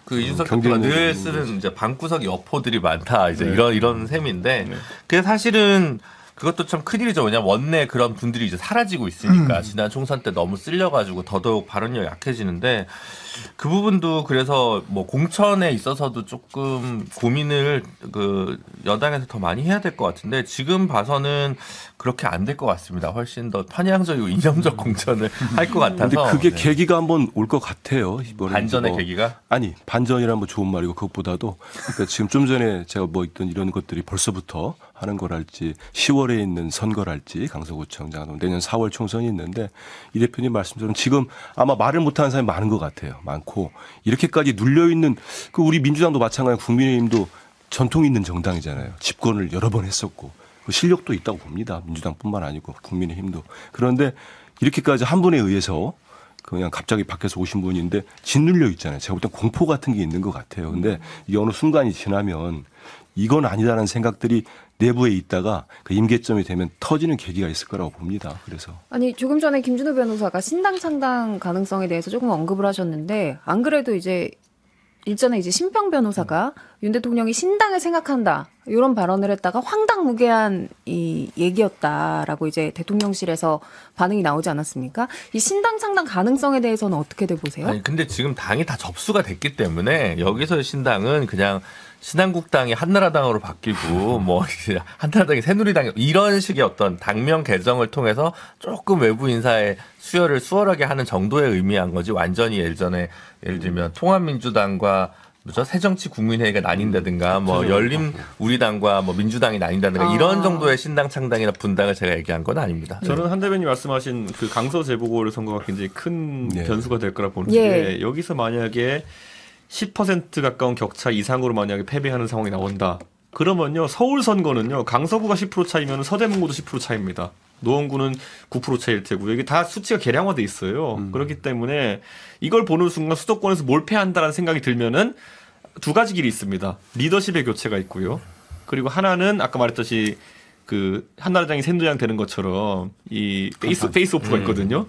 Speaker 4: 그 이준석 대표가 늘 쓰는 이제 방구석 여포들이 많다 이제 이런 셈인데 그게 사실은 그것도 참 큰일이죠. 왜냐하면 원내 그런 분들이 이제 사라지고 있으니까 지난 총선 때 너무 쓸려가지고 더더욱 발언력이 약해지는데 그 부분도 그래서 뭐 공천에 있어서도 조금 고민을 그 여당에서 더 많이 해야 될 것 같은데 지금 봐서는 그렇게 안 될 것 같습니다. 훨씬 더 편향적이고 이념적 공천을 할 것 같아서.
Speaker 5: 근데 그게
Speaker 4: 네.
Speaker 5: 계기가 한번 올 것 같아요. 이번에
Speaker 4: 반전의
Speaker 5: 뭐
Speaker 4: 계기가?
Speaker 5: 아니 반전이란 뭐 좋은 말이고 그것보다도 그러니까 지금 좀 전에 제가 뭐 있던 이런 것들이 벌써부터 하는 거랄지 10월에 있는 선거랄지 강서구청장 내년 4월 총선이 있는데 이 대표님 말씀처럼 지금 아마 말을 못하는 사람이 많은 것 같아요. 많고 이렇게까지 눌려 있는 그 우리 민주당도 마찬가지 국민의힘도 전통 있는 정당이잖아요. 집권을 여러 번 했었고 그 실력도 있다고 봅니다. 민주당뿐만 아니고 국민의힘도. 그런데 이렇게까지 한 분에 의해서 그냥 갑자기 밖에서 오신 분인데 짓눌려 있잖아요. 제가 볼 땐 공포 같은 게 있는 것 같아요. 근데 이게 어느 순간이 지나면 이건 아니다라는 생각들이 내부에 있다가 그 임계점이 되면 터지는 계기가 있을 거라고 봅니다. 그래서
Speaker 1: 아니 조금 전에 김준호 변호사가 신당 창당 가능성에 대해서 조금 언급을 하셨는데 안 그래도 이제 일전에 이제 신평 변호사가 윤 대통령이 신당을 생각한다 이런 발언을 했다가 황당무계한 이 얘기였다라고 이제 대통령실에서 반응이 나오지 않았습니까? 이 신당 창당 가능성에 대해서는 어떻게들 보세요?
Speaker 4: 아니 근데 지금 당이 다 접수가 됐기 때문에 여기서의 신당은 그냥 신한국당이 한나라당으로 바뀌고 뭐 한나라당이 새누리당 이런 식의 어떤 당명 개정을 통해서 조금 외부 인사의 수혈을 수월하게 하는 정도의 의미한 거지 완전히 예전에 예를 들면 통합민주당과 뭐죠 새정치국민회의가 나뉜다든가 뭐 열린우리당과 뭐 민주당이 나뉜다든가 이런 정도의 신당 창당이나 분당을 제가 얘기한 건 아닙니다.
Speaker 2: 저는 한 대변인 말씀하신 그 강서 재보궐 선거가 굉장히 큰
Speaker 5: 네.
Speaker 2: 변수가 될 거라 보는데 여기서 만약에 10% 가까운 격차 이상으로 만약에 패배하는 상황이 나온다. 그러면요 서울 선거는요 강서구가 10% 차이면 서대문구도 10% 차이입니다. 노원구는 9% 차이일 테고요. 이게 다 수치가 계량화돼 있어요. 그렇기 때문에 이걸 보는 순간 수도권에서 몰패한다라는 생각이 들면은 두 가지 길이 있습니다. 리더십의 교체가 있고요. 그리고 하나는 아까 말했듯이 그 한나라당이 새누리당 되는 것처럼 이 페이스 오프가 있거든요.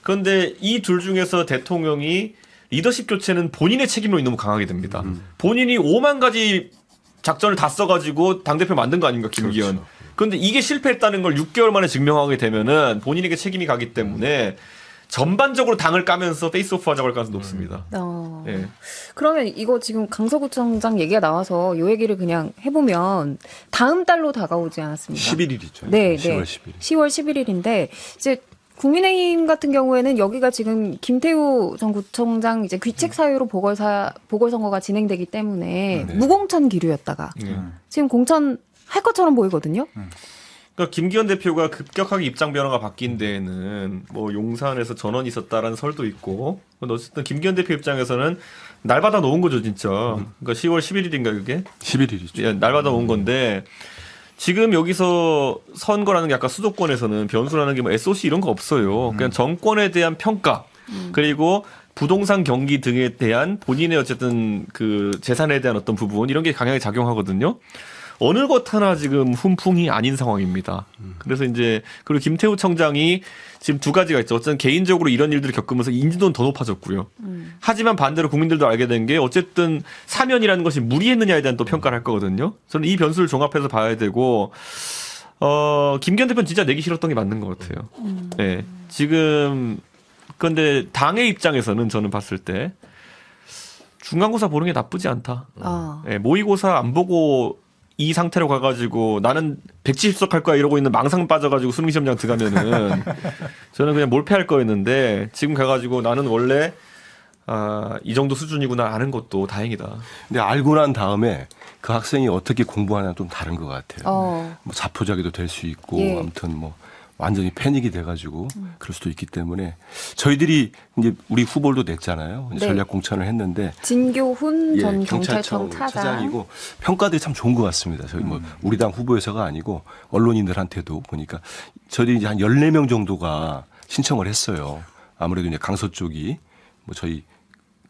Speaker 2: 그런데 이 둘 중에서 대통령이 리더십 교체는 본인의 책임론이 너무 강하게 됩니다. 본인이 5만 가지 작전을 다 써가지고 당대표 만든 거 아닙니까, 김기현.
Speaker 5: 그렇죠.
Speaker 2: 그런데 이게 실패했다는 걸 6개월 만에 증명하게 되면은 본인에게 책임이 가기 때문에 전반적으로 당을 까면서 페이스오프 하자고 할 가능성이 높습니다. 예.
Speaker 1: 그러면 이거 지금 강서구청장 얘기가 나와서 요 얘기를 그냥 해보면 다음 달로 다가오지 않았습니까?
Speaker 5: 11일이죠.
Speaker 1: 네,
Speaker 5: 10월
Speaker 1: 네.
Speaker 5: 11일.
Speaker 1: 10월 11일인데 이제 국민의힘 같은 경우에는 여기가 지금 김태우 전 구청장 이제 귀책 사유로 보궐선거가 진행되기 때문에
Speaker 5: 네.
Speaker 1: 무공천 기류였다가 지금 공천할 것처럼 보이거든요.
Speaker 2: 그러니까 김기현 대표가 급격하게 입장 변화가 바뀐 데에는 뭐 용산에서 전원이 있었다라는 설도 있고, 근데 어쨌든 김기현 대표 입장에서는 날 받아 놓은 거죠, 진짜. 그러니까 10월 11일인가 그게?
Speaker 5: 11일이죠.
Speaker 2: 예, 날 받아 놓은 건데 지금 여기서 선거라는 게 아까 수도권에서는 변수라는 게 뭐 SOC 이런 거 없어요. 그냥 정권에 대한 평가 그리고 부동산 경기 등에 대한 본인의 어쨌든 그 재산에 대한 어떤 부분 이런 게 강하게 작용하거든요. 어느 것 하나 지금 훈풍이 아닌 상황입니다. 그래서 이제 그리고 김태우 청장이 지금 두 가지가 있죠. 어쨌든 개인적으로 이런 일들을 겪으면서 인지도는 더 높아졌고요. 하지만 반대로 국민들도 알게 된 게 어쨌든 사면이라는 것이 무리했느냐에 대한 또 평가를 할 거거든요. 저는 이 변수를 종합해서 봐야 되고 김기현 대표는 진짜 내기 싫었던 게 맞는 것 같아요. 네. 지금 그런데 당의 입장에서는 저는 봤을 때 중간고사 보는 게 나쁘지 않다. 네, 모의고사 안 보고 이 상태로 가가지고 나는 170석 할 거야 이러고 있는 망상 빠져가지고 수능시험장 들어가면은 저는 그냥 몰패할 거였는데 지금 가가지고 나는 원래 이 정도 수준이구나 아는 것도 다행이다.
Speaker 5: 근데 알고 난 다음에 그 학생이 어떻게 공부하냐는 좀 다른 것 같아요. 뭐 자포자기도 될 수 있고
Speaker 1: 예.
Speaker 5: 아무튼 뭐 완전히 패닉이 돼가지고 그럴 수도 있기 때문에 저희들이 이제 우리 후보도 냈잖아요.
Speaker 1: 네.
Speaker 5: 전략 공천을 했는데
Speaker 1: 진교훈
Speaker 5: 예,
Speaker 1: 전 경찰청 차장.
Speaker 5: 차장이고 평가들이 참 좋은 것 같습니다. 저희 뭐 우리 당 후보에서가 아니고 언론인들한테도 보니까 저희들이 이제 한 14명 정도가 신청을 했어요. 아무래도 이제 강서 쪽이 뭐 저희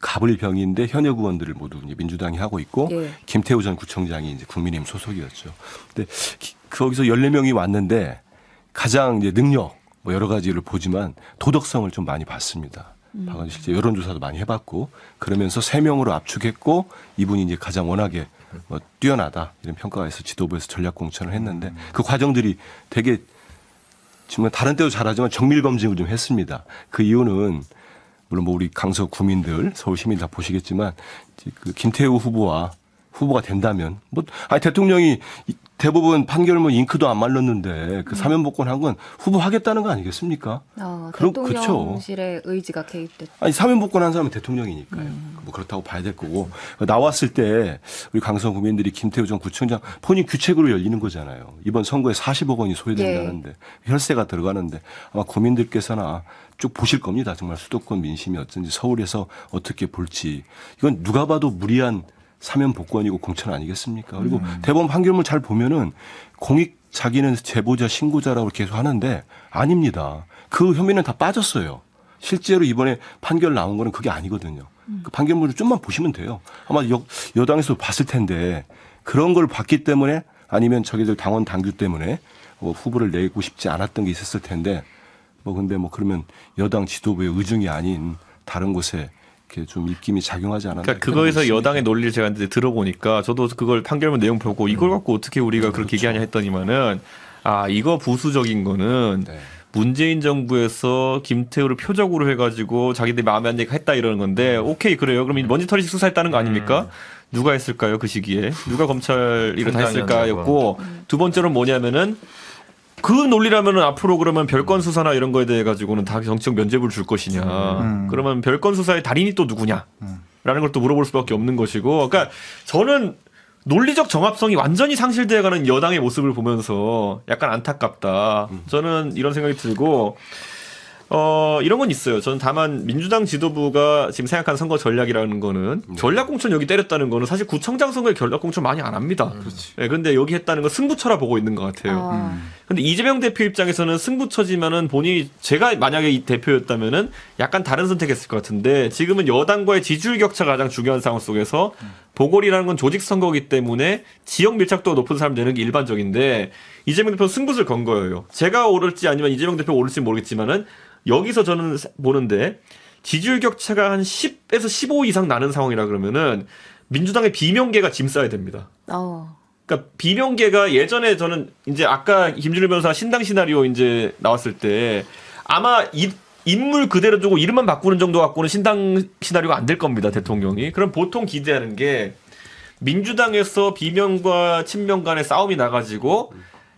Speaker 5: 가불병인데 현역 의원들을 모두 이제 민주당이 하고 있고
Speaker 1: 예.
Speaker 5: 김태우 전 구청장이 이제 국민의힘 소속이었죠. 근데 거기서 14명이 왔는데 가장 이제 능력 뭐 여러 가지를 보지만 도덕성을 좀 많이 봤습니다. 실제 여론조사도 많이 해봤고 그러면서 3명으로 압축했고 이분이 이제 가장 워낙에 뭐 뛰어나다 이런 평가가 있어 지도부에서 전략 공천을 했는데 그 과정들이 되게 정말 다른 때도 잘하지만 정밀 검증을 좀 했습니다. 그 이유는 물론 뭐 우리 강서 구민들, 서울 시민 다 보시겠지만 그 김태우 후보가 된다면 뭐 아니 대통령이 대부분 판결문 잉크도 안 말랐는데 그 사면 복권한 건 후보하겠다는 거 아니겠습니까?
Speaker 1: 대통령실의 의지가 개입됐다.
Speaker 5: 아니 사면 복권한 사람은 대통령이니까요. 뭐 그렇다고 봐야 될 거고 나왔을 때 우리 강서 구민들이 김태우 전 구청장 본인 규책으로 열리는 거잖아요. 이번 선거에 40억 원이 소요된다는데 혈세가 들어가는데 아마 구민들께서나 쭉 보실 겁니다. 정말 수도권 민심이 어쩐지 서울에서 어떻게 볼지 이건 누가 봐도 무리한 사면 복권이고 공천 아니겠습니까? 그리고 대법원 판결문 잘 보면은 공익 자기는 제보자 신고자라고 계속 하는데 아닙니다. 그 혐의는 다 빠졌어요. 실제로 이번에 판결 나온 거는 그게 아니거든요. 그 판결문을 좀만 보시면 돼요. 아마 여당에서 봤을 텐데 그런 걸 봤기 때문에 아니면 저기들 당원 당규 때문에 후보를 내고 싶지 않았던 게 있었을 텐데 근데 그러면 여당 지도부의 의중이 아닌 다른 곳에 좀 입김이 작용하지 않았나.
Speaker 2: 그러니까 그거에서 여당의 논리를 제가 이제 들어보니까 저도 그걸 판결문 내용 보고 이걸 갖고 어떻게 우리가 그렇게 얘기하냐 했더니만은 이거 부수적인 거는 문재인 정부에서 김태우를 표적으로 해가지고 자기들이 마음에 안 드니까 했다 이러는 건데 오케이 그래요. 그럼 먼지털이식 수사했다는 거 아닙니까? 누가 했을까요 그 시기에? 누가 검찰 다 했을까였고 두 번째로는 뭐냐면은 그 논리라면은 앞으로 그러면 별건 수사나 이런 거에 대해 가지고는 다 정치적 면죄부를 줄 것이냐. 그러면 별건 수사의 달인이 또 누구냐. 라는 걸 또 물어볼 수밖에 없는 것이고. 그러니까 저는 논리적 정합성이 완전히 상실되어가는 여당의 모습을 보면서 약간 안타깝다. 저는 이런 생각이 들고 이런 건 있어요. 저는 다만 민주당 지도부가 지금 생각하는 선거 전략이라는 거는 전략공천 여기 때렸다는 거는 사실 구청장 선거에 전략공천 많이 안 합니다. 네, 그런데 여기 했다는 건 승부처라 보고 있는 것 같아요. 근데 이재명 대표 입장에서는 승부처지만은 본인이 제가 만약에 이 대표였다면은 약간 다른 선택했을 것 같은데 지금은 여당과의 지지율 격차가 가장 중요한 상황 속에서 보궐이라는 건 조직 선거이기 때문에 지역 밀착도가 높은 사람 되는 게 일반적인데 이재명 대표는 승부를 건 거예요. 제가 오를지 아니면 이재명 대표가 오를지 모르겠지만은 여기서 저는 보는데 지지율 격차가 한 10에서 15 이상 나는 상황이라 그러면은 민주당의 비명계가 짐 싸야 됩니다. 그러니까 비명계가 예전에 저는 이제 아까 김준일 변호사 신당 시나리오 이제 나왔을 때 아마 인물 그대로 두고 이름만 바꾸는 정도 갖고는 신당 시나리오가 안 될 겁니다. 대통령이. 그럼 보통 기대하는 게 민주당에서 비명과 친명 간의 싸움이 나가지고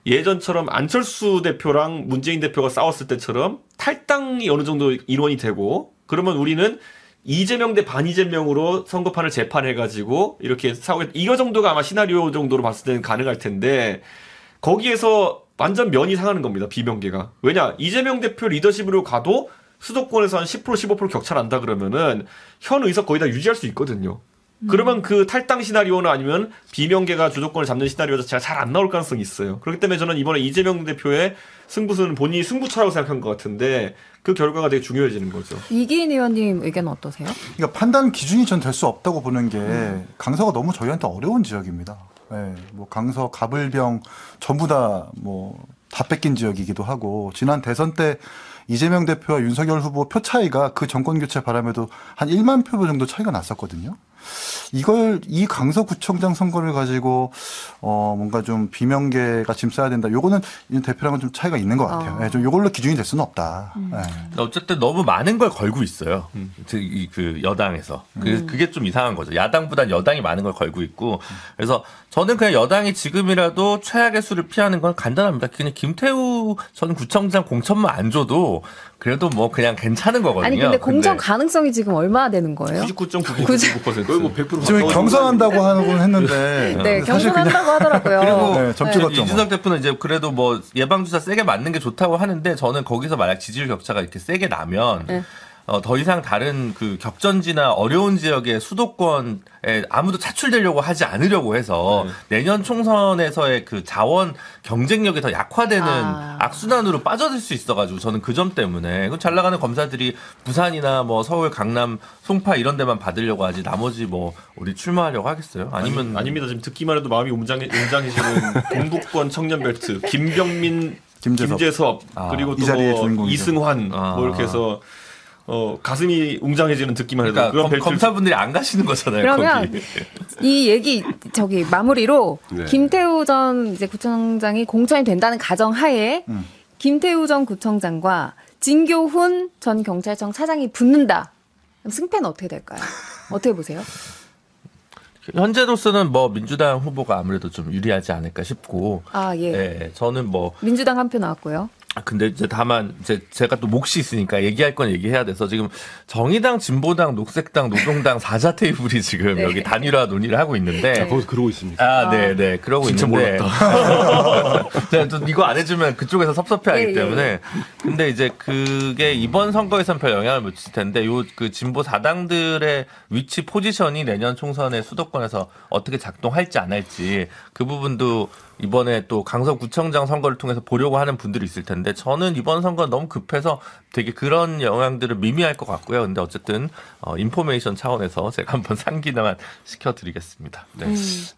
Speaker 2: 예전처럼 안철수 대표랑 문재인 대표가 싸웠을 때처럼 탈당이 어느 정도 일원이 되고 그러면 우리는 이재명 대 반이재명으로 선거판을 재판해가지고 이렇게 싸우겠다. 이거 정도가 아마 시나리오 정도로 봤을 때는 가능할 텐데 거기에서 완전 면이 상하는 겁니다. 비명계가. 왜냐? 이재명 대표 리더십으로 가도 수도권에서 한 10% 15% 격차 난다 그러면은 현 의석 거의 다 유지할 수 있거든요. 그러면 그 탈당 시나리오나 아니면 비명계가 주도권을 잡는 시나리오 자체가 잘 안 나올 가능성이 있어요. 그렇기 때문에 저는 이번에 이재명 대표의 승부수는 본인이 승부처라고 생각한 것 같은데 그 결과가 되게 중요해지는 거죠.
Speaker 1: 이기인 의원님 의견 어떠세요?
Speaker 3: 그러니까 판단 기준이 전 될 수 없다고 보는 게 강서가 너무 저희한테 어려운 지역입니다. 네, 뭐 강서, 가불병 전부 다 다 뺏긴 지역이기도 하고 지난 대선 때 이재명 대표와 윤석열 후보 표 차이가 그 정권 교체 바람에도 한 1만 표 정도 차이가 났었거든요. 이 강서구청장 선거를 가지고 뭔가 좀 비명계가 짐 싸야 된다. 요거는 윤 대표랑은 좀 차이가 있는 것 같아요. 네, 좀 요걸로 기준이 될 수는 없다. 네.
Speaker 4: 어쨌든 너무 많은 걸 걸고 있어요. 그 여당에서. 그게 좀 이상한 거죠. 야당보단 여당이 많은 걸 걸고 있고. 그래서 저는 그냥 여당이 지금이라도 최악의 수를 피하는 건 간단합니다. 그냥 김태우 전 구청장 공천만 안 줘도 그래도 뭐 그냥 괜찮은 거거든요.
Speaker 1: 아니 근데 공천 가능성이 지금 얼마나 되는 거예요?
Speaker 2: 99.99%.
Speaker 5: 거의 뭐 100%
Speaker 3: 지금 경선한다고 하는 했는데
Speaker 1: 네, 경선한다고 하더라고요.
Speaker 4: 그리고
Speaker 3: 점 찍었죠.
Speaker 4: 이준석 대표는 이제 그래도 뭐 예방주사 세게 맞는 게 좋다고 하는데 저는 거기서 만약 지지율 격차가 이렇게 세게 나면 더 이상 다른 그 격전지나 어려운 지역의 수도권에 아무도 차출되려고 하지 않으려고 해서 내년 총선에서의 그 자원 경쟁력이 더 약화되는 악순환으로 빠져들 수 있어가지고 저는 그 점 때문에 잘 나가는 검사들이 부산이나 뭐 서울, 강남, 송파 이런 데만 받으려고 하지 나머지 뭐 어디 출마하려고 하겠어요?
Speaker 2: 아닙니다. 지금 듣기만 해도 마음이 웅장해지는 동북권 청년벨트 김병민, 김재섭 그리고 또 뭐 이승환 뭐 이렇게 해서 가슴이 웅장해지는 듣기만 해도
Speaker 4: 그러니까
Speaker 2: 그런 벨트
Speaker 4: 검사분들이 안 가시는 거잖아요.
Speaker 1: 그러면
Speaker 4: 거기.
Speaker 1: 이 얘기 마무리로
Speaker 5: 네.
Speaker 1: 김태우 전 이제 구청장이 공천이 된다는 가정하에 김태우 전 구청장과 진교훈 전 경찰청 차장이 붙는다. 그럼 승패는 어떻게 될까요? 어떻게 보세요?
Speaker 4: 현재로서는 뭐 민주당 후보가 아무래도 좀 유리하지 않을까 싶고.
Speaker 1: 아, 예.
Speaker 4: 예, 저는 뭐
Speaker 1: 민주당 한 표 나왔고요.
Speaker 4: 근데 이제 다만 이제 제가 또 몫이 있으니까 얘기할 건 얘기해야 돼서 지금 정의당, 진보당, 녹색당, 노동당 4자 테이블이 지금
Speaker 1: 네.
Speaker 4: 여기 단일화 논의를 하고 있는데
Speaker 5: 거기서 그러고 있습니다.
Speaker 4: 네. 그러고
Speaker 2: 진짜
Speaker 4: 있는데 제가 또 이거 안 해주면 그쪽에서 섭섭해하기
Speaker 1: 예.
Speaker 4: 때문에 근데 이제 그게 이번 선거에선 별 영향을 못 미칠 텐데 요 그 진보 4당들의 위치 포지션이 내년 총선의 수도권에서 어떻게 작동할지 안 할지 그 부분도 이번에 또 강서구청장 선거를 통해서 보려고 하는 분들이 있을 텐데 저는 이번 선거 너무 급해서 되게 그런 영향들을 미미할 것 같고요. 근데 어쨌든 인포메이션 차원에서 제가 한번 상기만 시켜드리겠습니다. 네.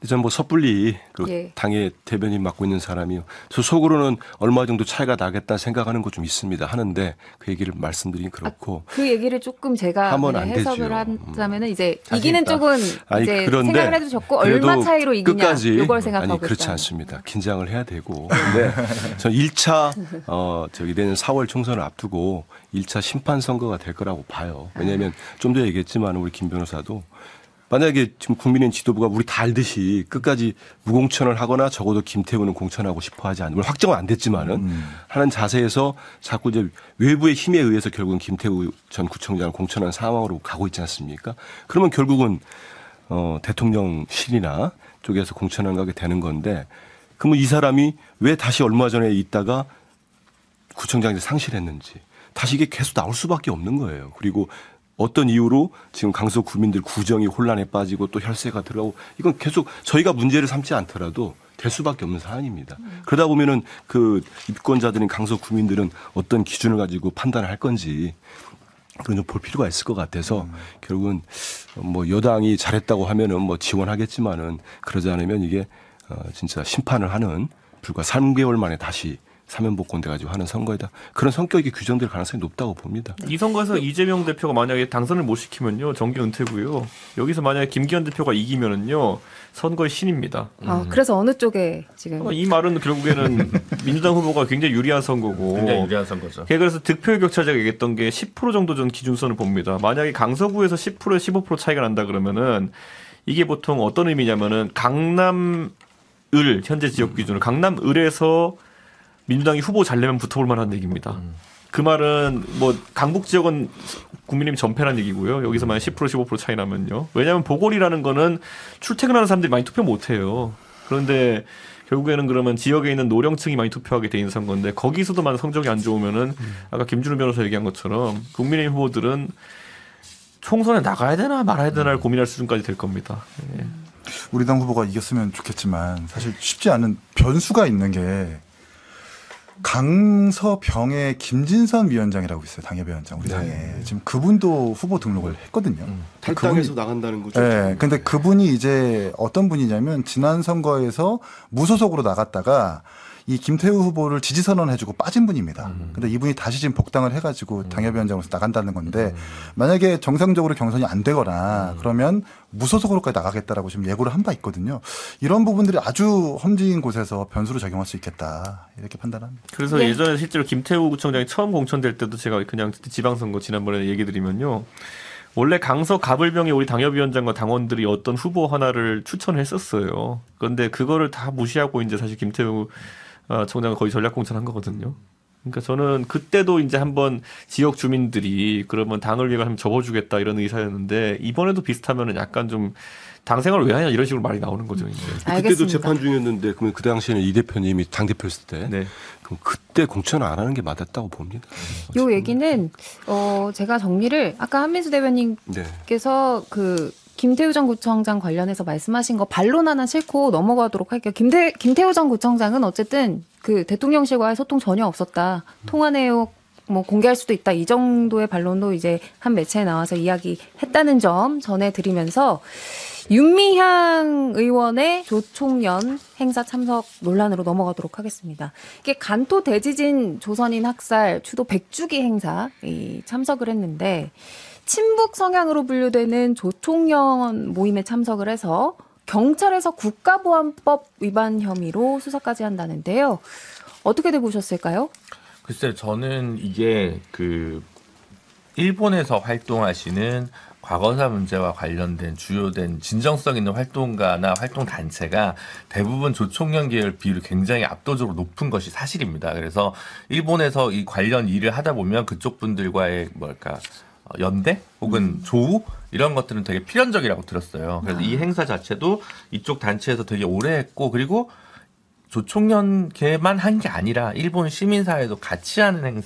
Speaker 5: 저는 뭐 섣불리 그
Speaker 1: 예.
Speaker 5: 당의 대변인 맡고 있는 사람이요. 저 속으로는 얼마 정도 차이가 나겠다 생각하는 거 좀 있습니다. 하는데 그 얘기를 말씀드리긴 그렇고.
Speaker 1: 그 얘기를 조금 제가
Speaker 5: 하면
Speaker 1: 그냥
Speaker 5: 안
Speaker 1: 해석을
Speaker 5: 되죠.
Speaker 1: 한다면은 이제
Speaker 4: 자신
Speaker 1: 이기는
Speaker 4: 있다.
Speaker 1: 쪽은
Speaker 5: 아니,
Speaker 1: 이제
Speaker 5: 그런데
Speaker 1: 생각을 해주셨고
Speaker 5: 그래도
Speaker 1: 얼마 차이로 이기냐
Speaker 5: 끝까지
Speaker 1: 이걸 생각하고
Speaker 5: 아니 그렇지
Speaker 1: 있다.
Speaker 5: 않습니다. 긴장을 해야 되고. 근데 전 1차 저기 내년 4월 총선을 앞두고 1차 심판 선거가 될 거라고 봐요. 왜냐하면 좀 전에 얘기했지만 우리 김 변호사도 만약에 지금 국민의힘 지도부가 우리 다 알듯이 끝까지 무공천을 하거나 적어도 김태우는 공천하고 싶어 하지 않으면 확정은 안 됐지만은 하는 자세에서 자꾸 이제 외부의 힘에 의해서 결국은 김태우 전 구청장을 공천한 상황으로 가고 있지 않습니까? 그러면 결국은 대통령실이나 쪽에서 공천을 가게 되는 건데 그러면 이 사람이 왜 다시 얼마 전에 있다가 구청장이 상실했는지 다시 이게 계속 나올 수밖에 없는 거예요. 그리고 어떤 이유로 지금 강서 구민들 구정이 혼란에 빠지고 또 혈세가 들어가고 이건 계속 저희가 문제를 삼지 않더라도 될 수밖에 없는 사안입니다. 그러다 보면은 그 입건자들인 강서 구민들은 어떤 기준을 가지고 판단을 할 건지 그런 좀 볼 필요가 있을 것 같아서 결국은 뭐 여당이 잘했다고 하면은 뭐 지원하겠지만은 그러지 않으면 이게 진짜 심판을 하는 불과 3개월 만에 다시 사면복권 돼가지고 하는 선거이다. 그런 성격이 규정될 가능성이 높다고 봅니다.
Speaker 2: 이 선거에서 이재명 대표가 만약에 당선을 못 시키면요 정계 은퇴고요. 여기서 만약에 김기현 대표가 이기면은요 선거의 신입니다.
Speaker 1: 그래서 어느 쪽에 지금
Speaker 2: 이 말은 결국에는 민주당 후보가 굉장히 유리한 선거고.
Speaker 4: 굉장히 유리한 선거죠.
Speaker 2: 그래서 득표율 격차제가 얘기했던 게 10% 정도 전 기준선을 봅니다. 만약에 강서구에서 10%에 15% 차이가 난다 그러면은 이게 보통 어떤 의미냐면은 강남을 현재 지역 기준으로 강남을에서 민주당이 후보 잘 내면 붙어볼 만한 얘기입니다. 그 말은 뭐 강북 지역은 국민의힘 전패란 얘기고요. 여기서 만약 10% 15% 차이 나면요. 왜냐하면 보궐이라는 거는 출퇴근하는 사람들이 많이 투표 못해요. 그런데 결국에는 그러면 지역에 있는 노령층이 많이 투표하게 돼 있는 선거인데 거기서도 만약 성적이 안 좋으면은 아까 김준우 변호사 얘기한 것처럼 국민의힘 후보들은 총선에 나가야 되나 말아야 되나를 고민할 수준까지 될 겁니다. 예.
Speaker 3: 우리 당 후보가 이겼으면 좋겠지만 사실 쉽지 않은 변수가 있는 게 강서병의 김진선 위원장이라고 있어요. 당협위원장 우리 당에. 지금 그분도 후보 등록을 했거든요.
Speaker 5: 탈당해서 나간다는 거죠.
Speaker 3: 네. 근데 그분이 이제 어떤 분이냐면 지난 선거에서 무소속으로 나갔다가 이 김태우 후보를 지지 선언해주고 빠진 분입니다. 근데 이분이 다시 지금 복당을 해가지고 당협위원장으로서 나간다는 건데 만약에 정상적으로 경선이 안 되거나 그러면 무소속으로까지 나가겠다라고 지금 예고를 한 바 있거든요. 이런 부분들이 아주 험지인 곳에서 변수로 작용할 수 있겠다 이렇게 판단합니다.
Speaker 2: 그래서 예전에 실제로 김태우 구청장이 처음 공천될 때도 제가 그냥 지방선거 지난번에 얘기 드리면요. 원래 강서 가불병에 우리 당협위원장과 당원들이 어떤 후보 하나를 추천을 했었어요. 그런데 그거를 다 무시하고 이제 사실 김태우 청장은 거의 전략 공천한 거거든요. 그러니까 저는 그때도 이제 한번 지역 주민들이 그러면 당을 위해 가면 접어주겠다 이런 의사였는데 이번에도 비슷하면은 약간 좀 당 생활을 왜 하냐 이런 식으로 말이 나오는 거죠. 이제.
Speaker 5: 그때도
Speaker 1: 알겠습니다.
Speaker 5: 재판 중이었는데 그러면 그 당시에는 이 대표님이 당 대표였을 때
Speaker 2: 네.
Speaker 5: 그럼 그때 공천 안 하는 게 맞았다고 봅니다.
Speaker 1: 요 얘기는 제가 정리를 아까 한민수 대변인께서
Speaker 5: 네.
Speaker 1: 그 김태우 전 구청장 관련해서 말씀하신 거 반론 하나 싣고 넘어가도록 할게요. 김태우 전 구청장은 어쨌든 그 대통령실과의 소통 전혀 없었다. 통화 내용 뭐 공개할 수도 있다. 이 정도의 반론도 이제 한 매체에 나와서 이야기했다는 점 전해드리면서 윤미향 의원의 조총련 행사 참석 논란으로 넘어가도록 하겠습니다. 이게 간토 대지진 조선인 학살 추도 100주기 행사 참석을 했는데 친북 성향으로 분류되는 조총련 모임에 참석을 해서 경찰에서 국가보안법 위반 혐의로 수사까지 한다는데요. 어떻게들 보셨을까요?
Speaker 4: 글쎄요, 저는 이게 일본에서 활동하시는 과거사 문제와 관련된 주요된 진정성 있는 활동가나 활동 단체가 대부분 조총련 계열 비율이 굉장히 압도적으로 높은 것이 사실입니다. 그래서 일본에서 이 관련 일을 하다 보면 그쪽 분들과의 연대 혹은 조우 이런 것들은 되게 필연적이라고 들었어요. 그래서 이 행사 자체도 이쪽 단체에서 되게 오래 했고, 그리고 조총련계만 한 게 아니라 일본 시민사회도 같이 하는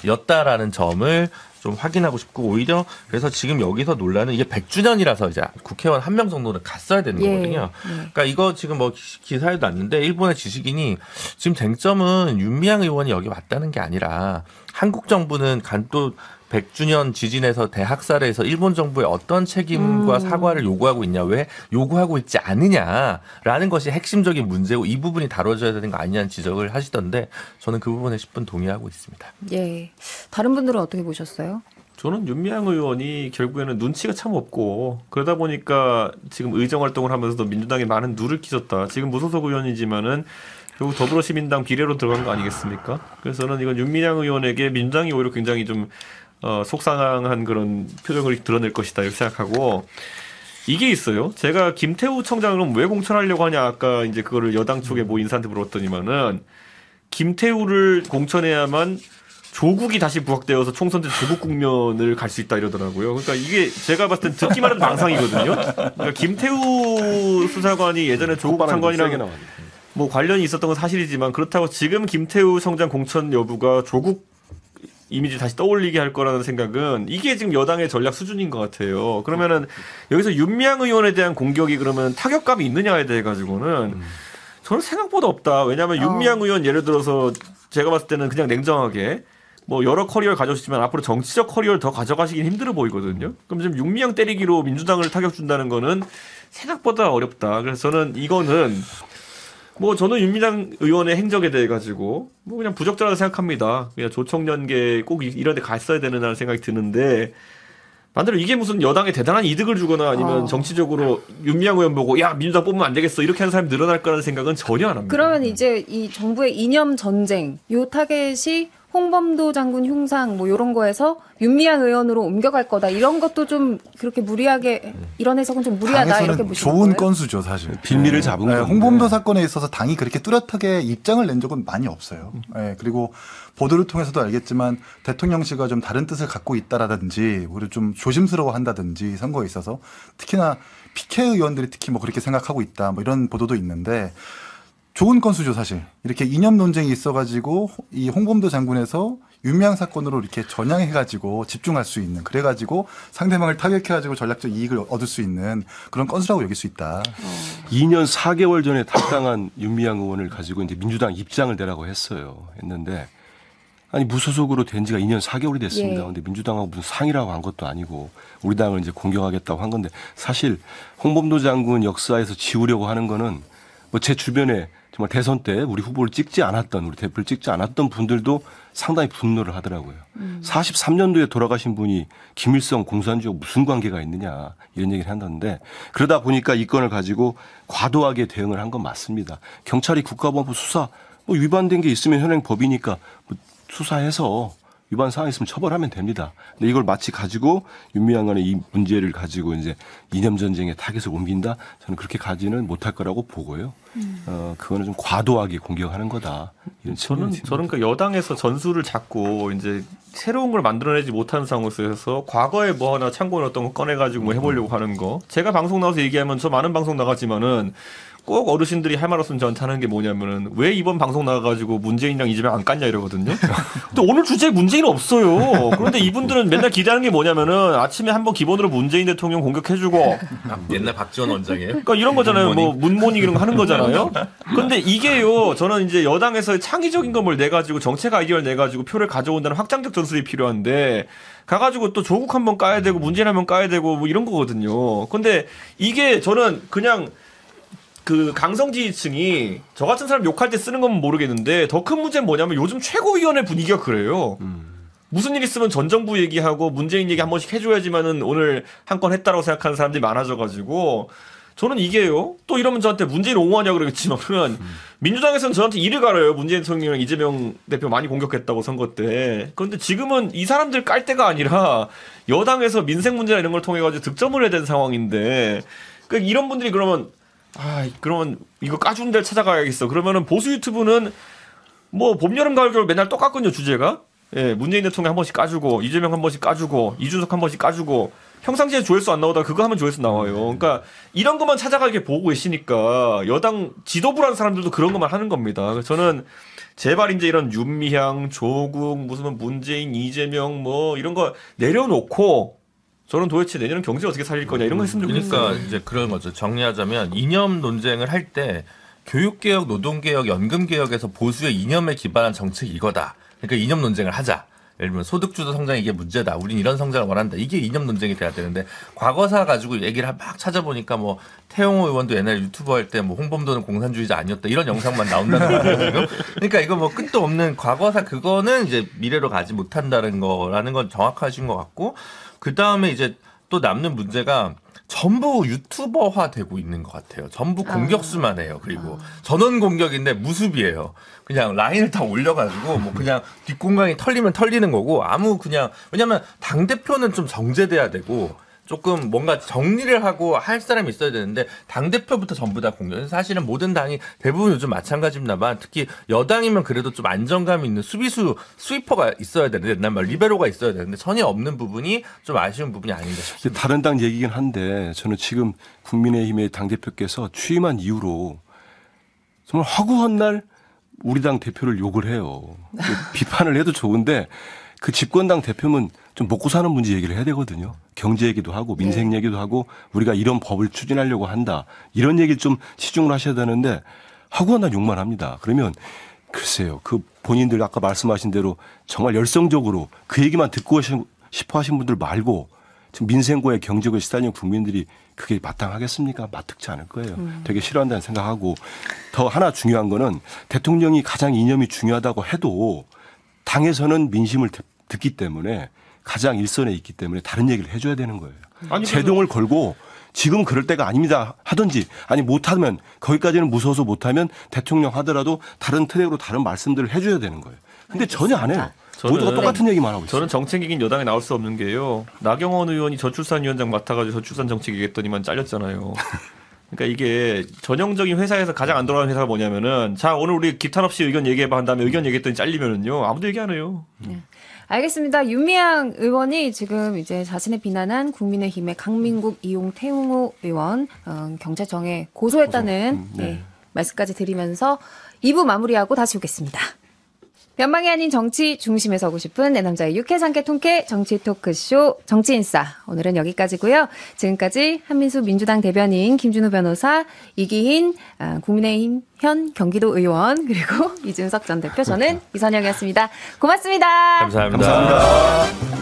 Speaker 4: 행사였다라는 점을 좀 확인하고 싶고, 오히려 그래서 지금 여기서 논란은 이게 100주년이라서 이제 국회의원 한 명 정도는 갔어야 되는 거거든요. 그러니까 이거 지금 기사에도 났는데 일본의 지식인이 지금 쟁점은 윤미향 의원이 여기 왔다는 게 아니라 한국 정부는 간또 100주년 지진에서 대학살에서 일본 정부의 어떤 책임과 사과를 요구하고 있냐, 왜 요구하고 있지 않느냐라는 것이 핵심적인 문제고 이 부분이 다뤄져야 되는 거 아니냐는 지적을 하시던데 저는 그 부분에 10분 동의하고 있습니다.
Speaker 1: 예. 다른 분들은 어떻게 보셨어요?
Speaker 2: 저는 윤미향 의원이 결국에는 눈치가 참 없고 그러다 보니까 지금 의정활동을 하면서도 민주당에 많은 누를 끼쳤다. 지금 무소속 의원이지만은 결국 더불어시민당 비례로 들어간 거 아니겠습니까? 그래서 저는 이건 윤미향 의원에게 민주당이 오히려 굉장히 좀 속상한 그런 표정을 드러낼 것이다 이렇게 생각하고, 이게 있어요. 제가 김태우 청장을 왜 공천하려고 하냐 아까 이제 그거를 여당 쪽에 뭐 인사한테 물었더니만은 김태우를 공천해야만 조국이 다시 부각되어서 총선 때 조국 국면을 갈 수 있다 이러더라고요. 그러니까 이게 제가 봤을 땐 듣기만 해도 망상이거든요. 그러니까 김태우 수사관이 예전에 조국 장관이랑 뭐 관련이 있었던 건 사실이지만 그렇다고 지금 김태우 청장 공천 여부가 조국 이미지 다시 떠올리게 할 거라는 생각은 이게 지금 여당의 전략 수준인 것 같아요. 그러면은 여기서 윤미향 의원에 대한 공격이 그러면 타격감이 있느냐에 대해 가지고는 저는 생각보다 없다. 왜냐하면 윤미향 의원 예를 들어서 제가 봤을 때는 그냥 냉정하게 뭐 여러 커리어를 가져오시지만 앞으로 정치적 커리어를 더 가져가시긴 힘들어 보이거든요. 그럼 지금 윤미향 때리기로 민주당을 타격 준다는 거는 생각보다 어렵다. 그래서 저는 이거는 뭐 저는 윤미향 의원의 행적에 대해 가지고 뭐 그냥 부적절하다 생각합니다. 그냥 조총련계 꼭 이런 데 갔어야 되는다는 생각이 드는데, 반대로 이게 무슨 여당에 대단한 이득을 주거나 아니면 정치적으로 윤미향 의원 보고 야 민주당 뽑으면 안 되겠어 이렇게 하는 사람이 늘어날 거라는 생각은 전혀 안 합니다.
Speaker 1: 그러면 이제 이 정부의 이념 전쟁 요 타겟이 홍범도 장군 흉상 뭐 이런 거에서 윤미향 의원으로 옮겨갈 거다 이런 것도 좀 그렇게 무리하게 이런 해석은 좀 무리하다 이렇게 보시는
Speaker 3: 좋은
Speaker 1: 거예요?
Speaker 3: 건수죠 사실.
Speaker 5: 빌미를 잡은 건데.
Speaker 3: 홍범도 사건에 있어서 당이 그렇게 뚜렷하게 입장을 낸 적은 많이 없어요. 그리고 보도를 통해서도 알겠지만 대통령실과 좀 다른 뜻을 갖고 있다라든지 우리 좀 조심스러워한다든지 선거에 있어서 특히나 피케 의원들이 특히 뭐 그렇게 생각하고 있다 뭐 이런 보도도 있는데. 좋은 건수죠, 사실. 이렇게 이념 논쟁이 있어가지고 이 홍범도 장군에서 윤미향 사건으로 이렇게 전향해가지고 집중할 수 있는, 그래가지고 상대방을 타격해가지고 전략적 이익을 얻을 수 있는 그런 건수라고 여길 수 있다.
Speaker 5: 2년 4개월 전에 탈당한 윤미향 의원을 가지고 이제 민주당 입장을 내라고 했는데 아니 무소속으로 된 지가 2년 4개월이 됐습니다. 근데 민주당하고 무슨 상의라고 한 것도 아니고 우리 당을 이제 공격하겠다고 한 건데, 사실 홍범도 장군 역사에서 지우려고 하는 거는 뭐 제 주변에 정말 대선 때 우리 후보를 찍지 않았던, 우리 대표를 찍지 않았던 분들도 상당히 분노를 하더라고요. 43년도에 돌아가신 분이 김일성 공산주의와 무슨 관계가 있느냐 이런 얘기를 한다는데, 그러다 보니까 이 건을 가지고 과도하게 대응을 한 건 맞습니다. 경찰이 국가보안법 수사 뭐 위반된 게 있으면 현행법이니까 뭐 수사해서 위반 사항이 있으면 처벌하면 됩니다. 근데 이걸 마치 가지고 윤미향 의원의 이 문제를 가지고 이제 이념 전쟁의 타겟을 옮긴다? 저는 그렇게 가지는 못할 거라고 보고요. 그거는 좀 과도하게 공격하는 거다. 이런
Speaker 2: 저는 그러니까 여당에서 전술을 잡고 이제 새로운 걸 만들어내지 못하는 상황에서 과거에 뭐 하나 참고해놨던 거 꺼내가지고 뭐 해보려고 하는 거. 제가 방송 나와서 얘기하면 저 많은 방송 나가지만은 꼭 어르신들이 할 말 없으면 저한테 하는 게 뭐냐면은 왜 이번 방송 나가가지고 문재인이랑 이재명 안 깠냐 이러거든요. 근데 오늘 주제에 문재인은 없어요. 그런데 이분들은 맨날 기대하는 게 뭐냐면은 아침에 한번 기본으로 문재인 대통령 공격해주고
Speaker 4: 옛날 박지원 원장이에요.
Speaker 2: 그러니까 이런 거잖아요. 뭐 문모닝 이런 거 하는 거잖아요. 근데 이게요. 저는 이제 여당에서 창의적인 걸 내가지고 정책 아이디어를 내가지고 표를 가져온다는 확장적 전술이 필요한데 가가지고 또 조국 한번 까야 되고 문재인 한번 까야 되고 뭐 이런 거거든요. 근데 이게 저는 그냥 그 강성지지층이 저 같은 사람 욕할 때 쓰는 건 모르겠는데 더 큰 문제는 뭐냐면 요즘 최고위원회 분위기가 그래요. 무슨 일 있으면 전 정부 얘기하고 문재인 얘기 한 번씩 해줘야지만은 오늘 한 건 했다라고 생각하는 사람들이 많아져가지고 저는 이게요. 또 이러면 저한테 문재인 옹호하냐 그러겠지만은 민주당에서는 저한테 이를 갈아요. 문재인 대통령이랑 이재명 대표 많이 공격했다고 선거 때. 그런데 지금은 이 사람들 깔 때가 아니라 여당에서 민생 문제나 이런 걸 통해 가지고 득점을 해야 되는 상황인데 그러니까 이런 분들이 그러면 그러면 이거 까준 데를 찾아가야겠어. 그러면은 보수 유튜브는 뭐 봄, 여름, 가을, 겨울 맨날 똑같거든요, 주제가. 예, 문재인 대통령 한 번씩 까주고, 이재명 한 번씩 까주고, 이준석 한 번씩 까주고, 평상시에 조회수 안 나오다가 그거 하면 조회수 나와요. 그러니까 이런 것만 찾아가게 보고 계시니까 여당 지도부라는 사람들도 그런 것만 하는 겁니다. 그래서 저는 제발 이제 이런 윤미향, 조국, 무슨 문재인, 이재명 뭐 이런 거 내려놓고 저는 도대체 내년은 경제 어떻게 살릴 거냐 이런 거 했으면 좋겠어요.
Speaker 4: 그러니까 이제 그런 거죠. 정리하자면 이념 논쟁을 할 때 교육개혁, 노동개혁, 연금개혁에서 보수의 이념에 기반한 정책이 이거다. 그러니까 이념 논쟁을 하자. 예를 들면 소득주도 성장 이게 문제다. 우린 이런 성장을 원한다. 이게 이념 논쟁이 돼야 되는데 과거사 가지고 얘기를 막 찾아보니까 뭐 태용호 의원도 옛날 유튜버 할 때 뭐 홍범도는 공산주의자 아니었다. 이런 영상만 나온다는 거예요. 지금. 그러니까 이거 뭐 끝도 없는 과거사 그거는 이제 미래로 가지 못한다는 거라는 건 정확하신 것 같고 그 다음에 이제 또 남는 문제가 전부 유튜버화 되고 있는 것 같아요. 전부 공격수만 해요. 그리고 전원 공격인데 무수비예요. 그냥 라인을 다 올려가지고 뭐 그냥 뒷공간이 털리면 털리는 거고 아무 그냥 왜냐면 당대표는 좀 정제돼야 되고 조금 뭔가 정리를 하고 할 사람이 있어야 되는데 당대표부터 전부 다 공격. 사실은 모든 당이 대부분 요즘 마찬가지입니다만 특히 여당이면 그래도 좀 안정감 있는 수비수 스위퍼가 있어야 되는데 옛날 말 리베로가 있어야 되는데 전혀 없는 부분이 좀 아쉬운 부분이 아닌가 싶습니다.
Speaker 5: 다른 당 얘기긴 한데 저는 지금 국민의힘의 당대표께서 취임한 이후로 정말 허구한 날 우리 당 대표를 욕을 해요. 비판을 해도 좋은데 그 집권당 대표면 좀 먹고 사는 문제 얘기를 해야 되거든요. 경제 얘기도 하고 민생 얘기도 하고 우리가 이런 법을 추진하려고 한다. 이런 얘기를 좀 치중을 하셔야 되는데 하고 난 욕만 합니다. 그러면 글쎄요. 그 본인들 아까 말씀하신 대로 정말 열성적으로 그 얘기만 듣고 싶어 하신 분들 말고 지금 민생과의 경제에 시달리는 국민들이 그게 마땅하겠습니까? 마땅치 않을 거예요. 되게 싫어한다는 생각하고 더 하나 중요한 거는 대통령이 가장 이념이 중요하다고 해도 당에서는 민심을 듣기 때문에 가장 일선에 있기 때문에 다른 얘기를 해줘야 되는 거예요. 아니, 제동을 걸고 지금 그럴 때가 아닙니다 하든지 아니 못하면 거기까지는 무서워서 못하면 대통령 하더라도 다른 트랙으로 다른 말씀들을 해줘야 되는 거예요. 근데 전혀 안 해요. 모두가 똑같은 얘기만 하고 있어요.
Speaker 2: 저는 정책이긴 여당에 나올 수 없는 게요. 나경원 의원이 저출산위원장 맡아가지고 저출산 정책 얘기했더니만 잘렸잖아요. 그러니까 이게 전형적인 회사에서 가장 안 돌아가는 회사가 뭐냐면은 자 오늘 우리 기탄 없이 의견 얘기해봐 한 다음에 의견 얘기했더니 잘리면은요 아무도 얘기 안 해요.
Speaker 1: 네. 알겠습니다. 윤미향 의원이 지금 이제 자신의 비난한 국민의힘의 강민국, 이용, 태용호 의원 경찰청에 고소했다는 네, 말씀까지 드리면서 2부 마무리하고 다시 오겠습니다. 변방이 아닌 정치 중심에 서고 싶은 내 남자의 유쾌상쾌 통쾌 정치 토크쇼 정치인싸 오늘은 여기까지고요. 지금까지 한민수 민주당 대변인 김준우 변호사 이기인 국민의힘 현 경기도 의원 그리고 이준석 전 대표 저는 이선영이었습니다. 고맙습니다.
Speaker 4: 감사합니다.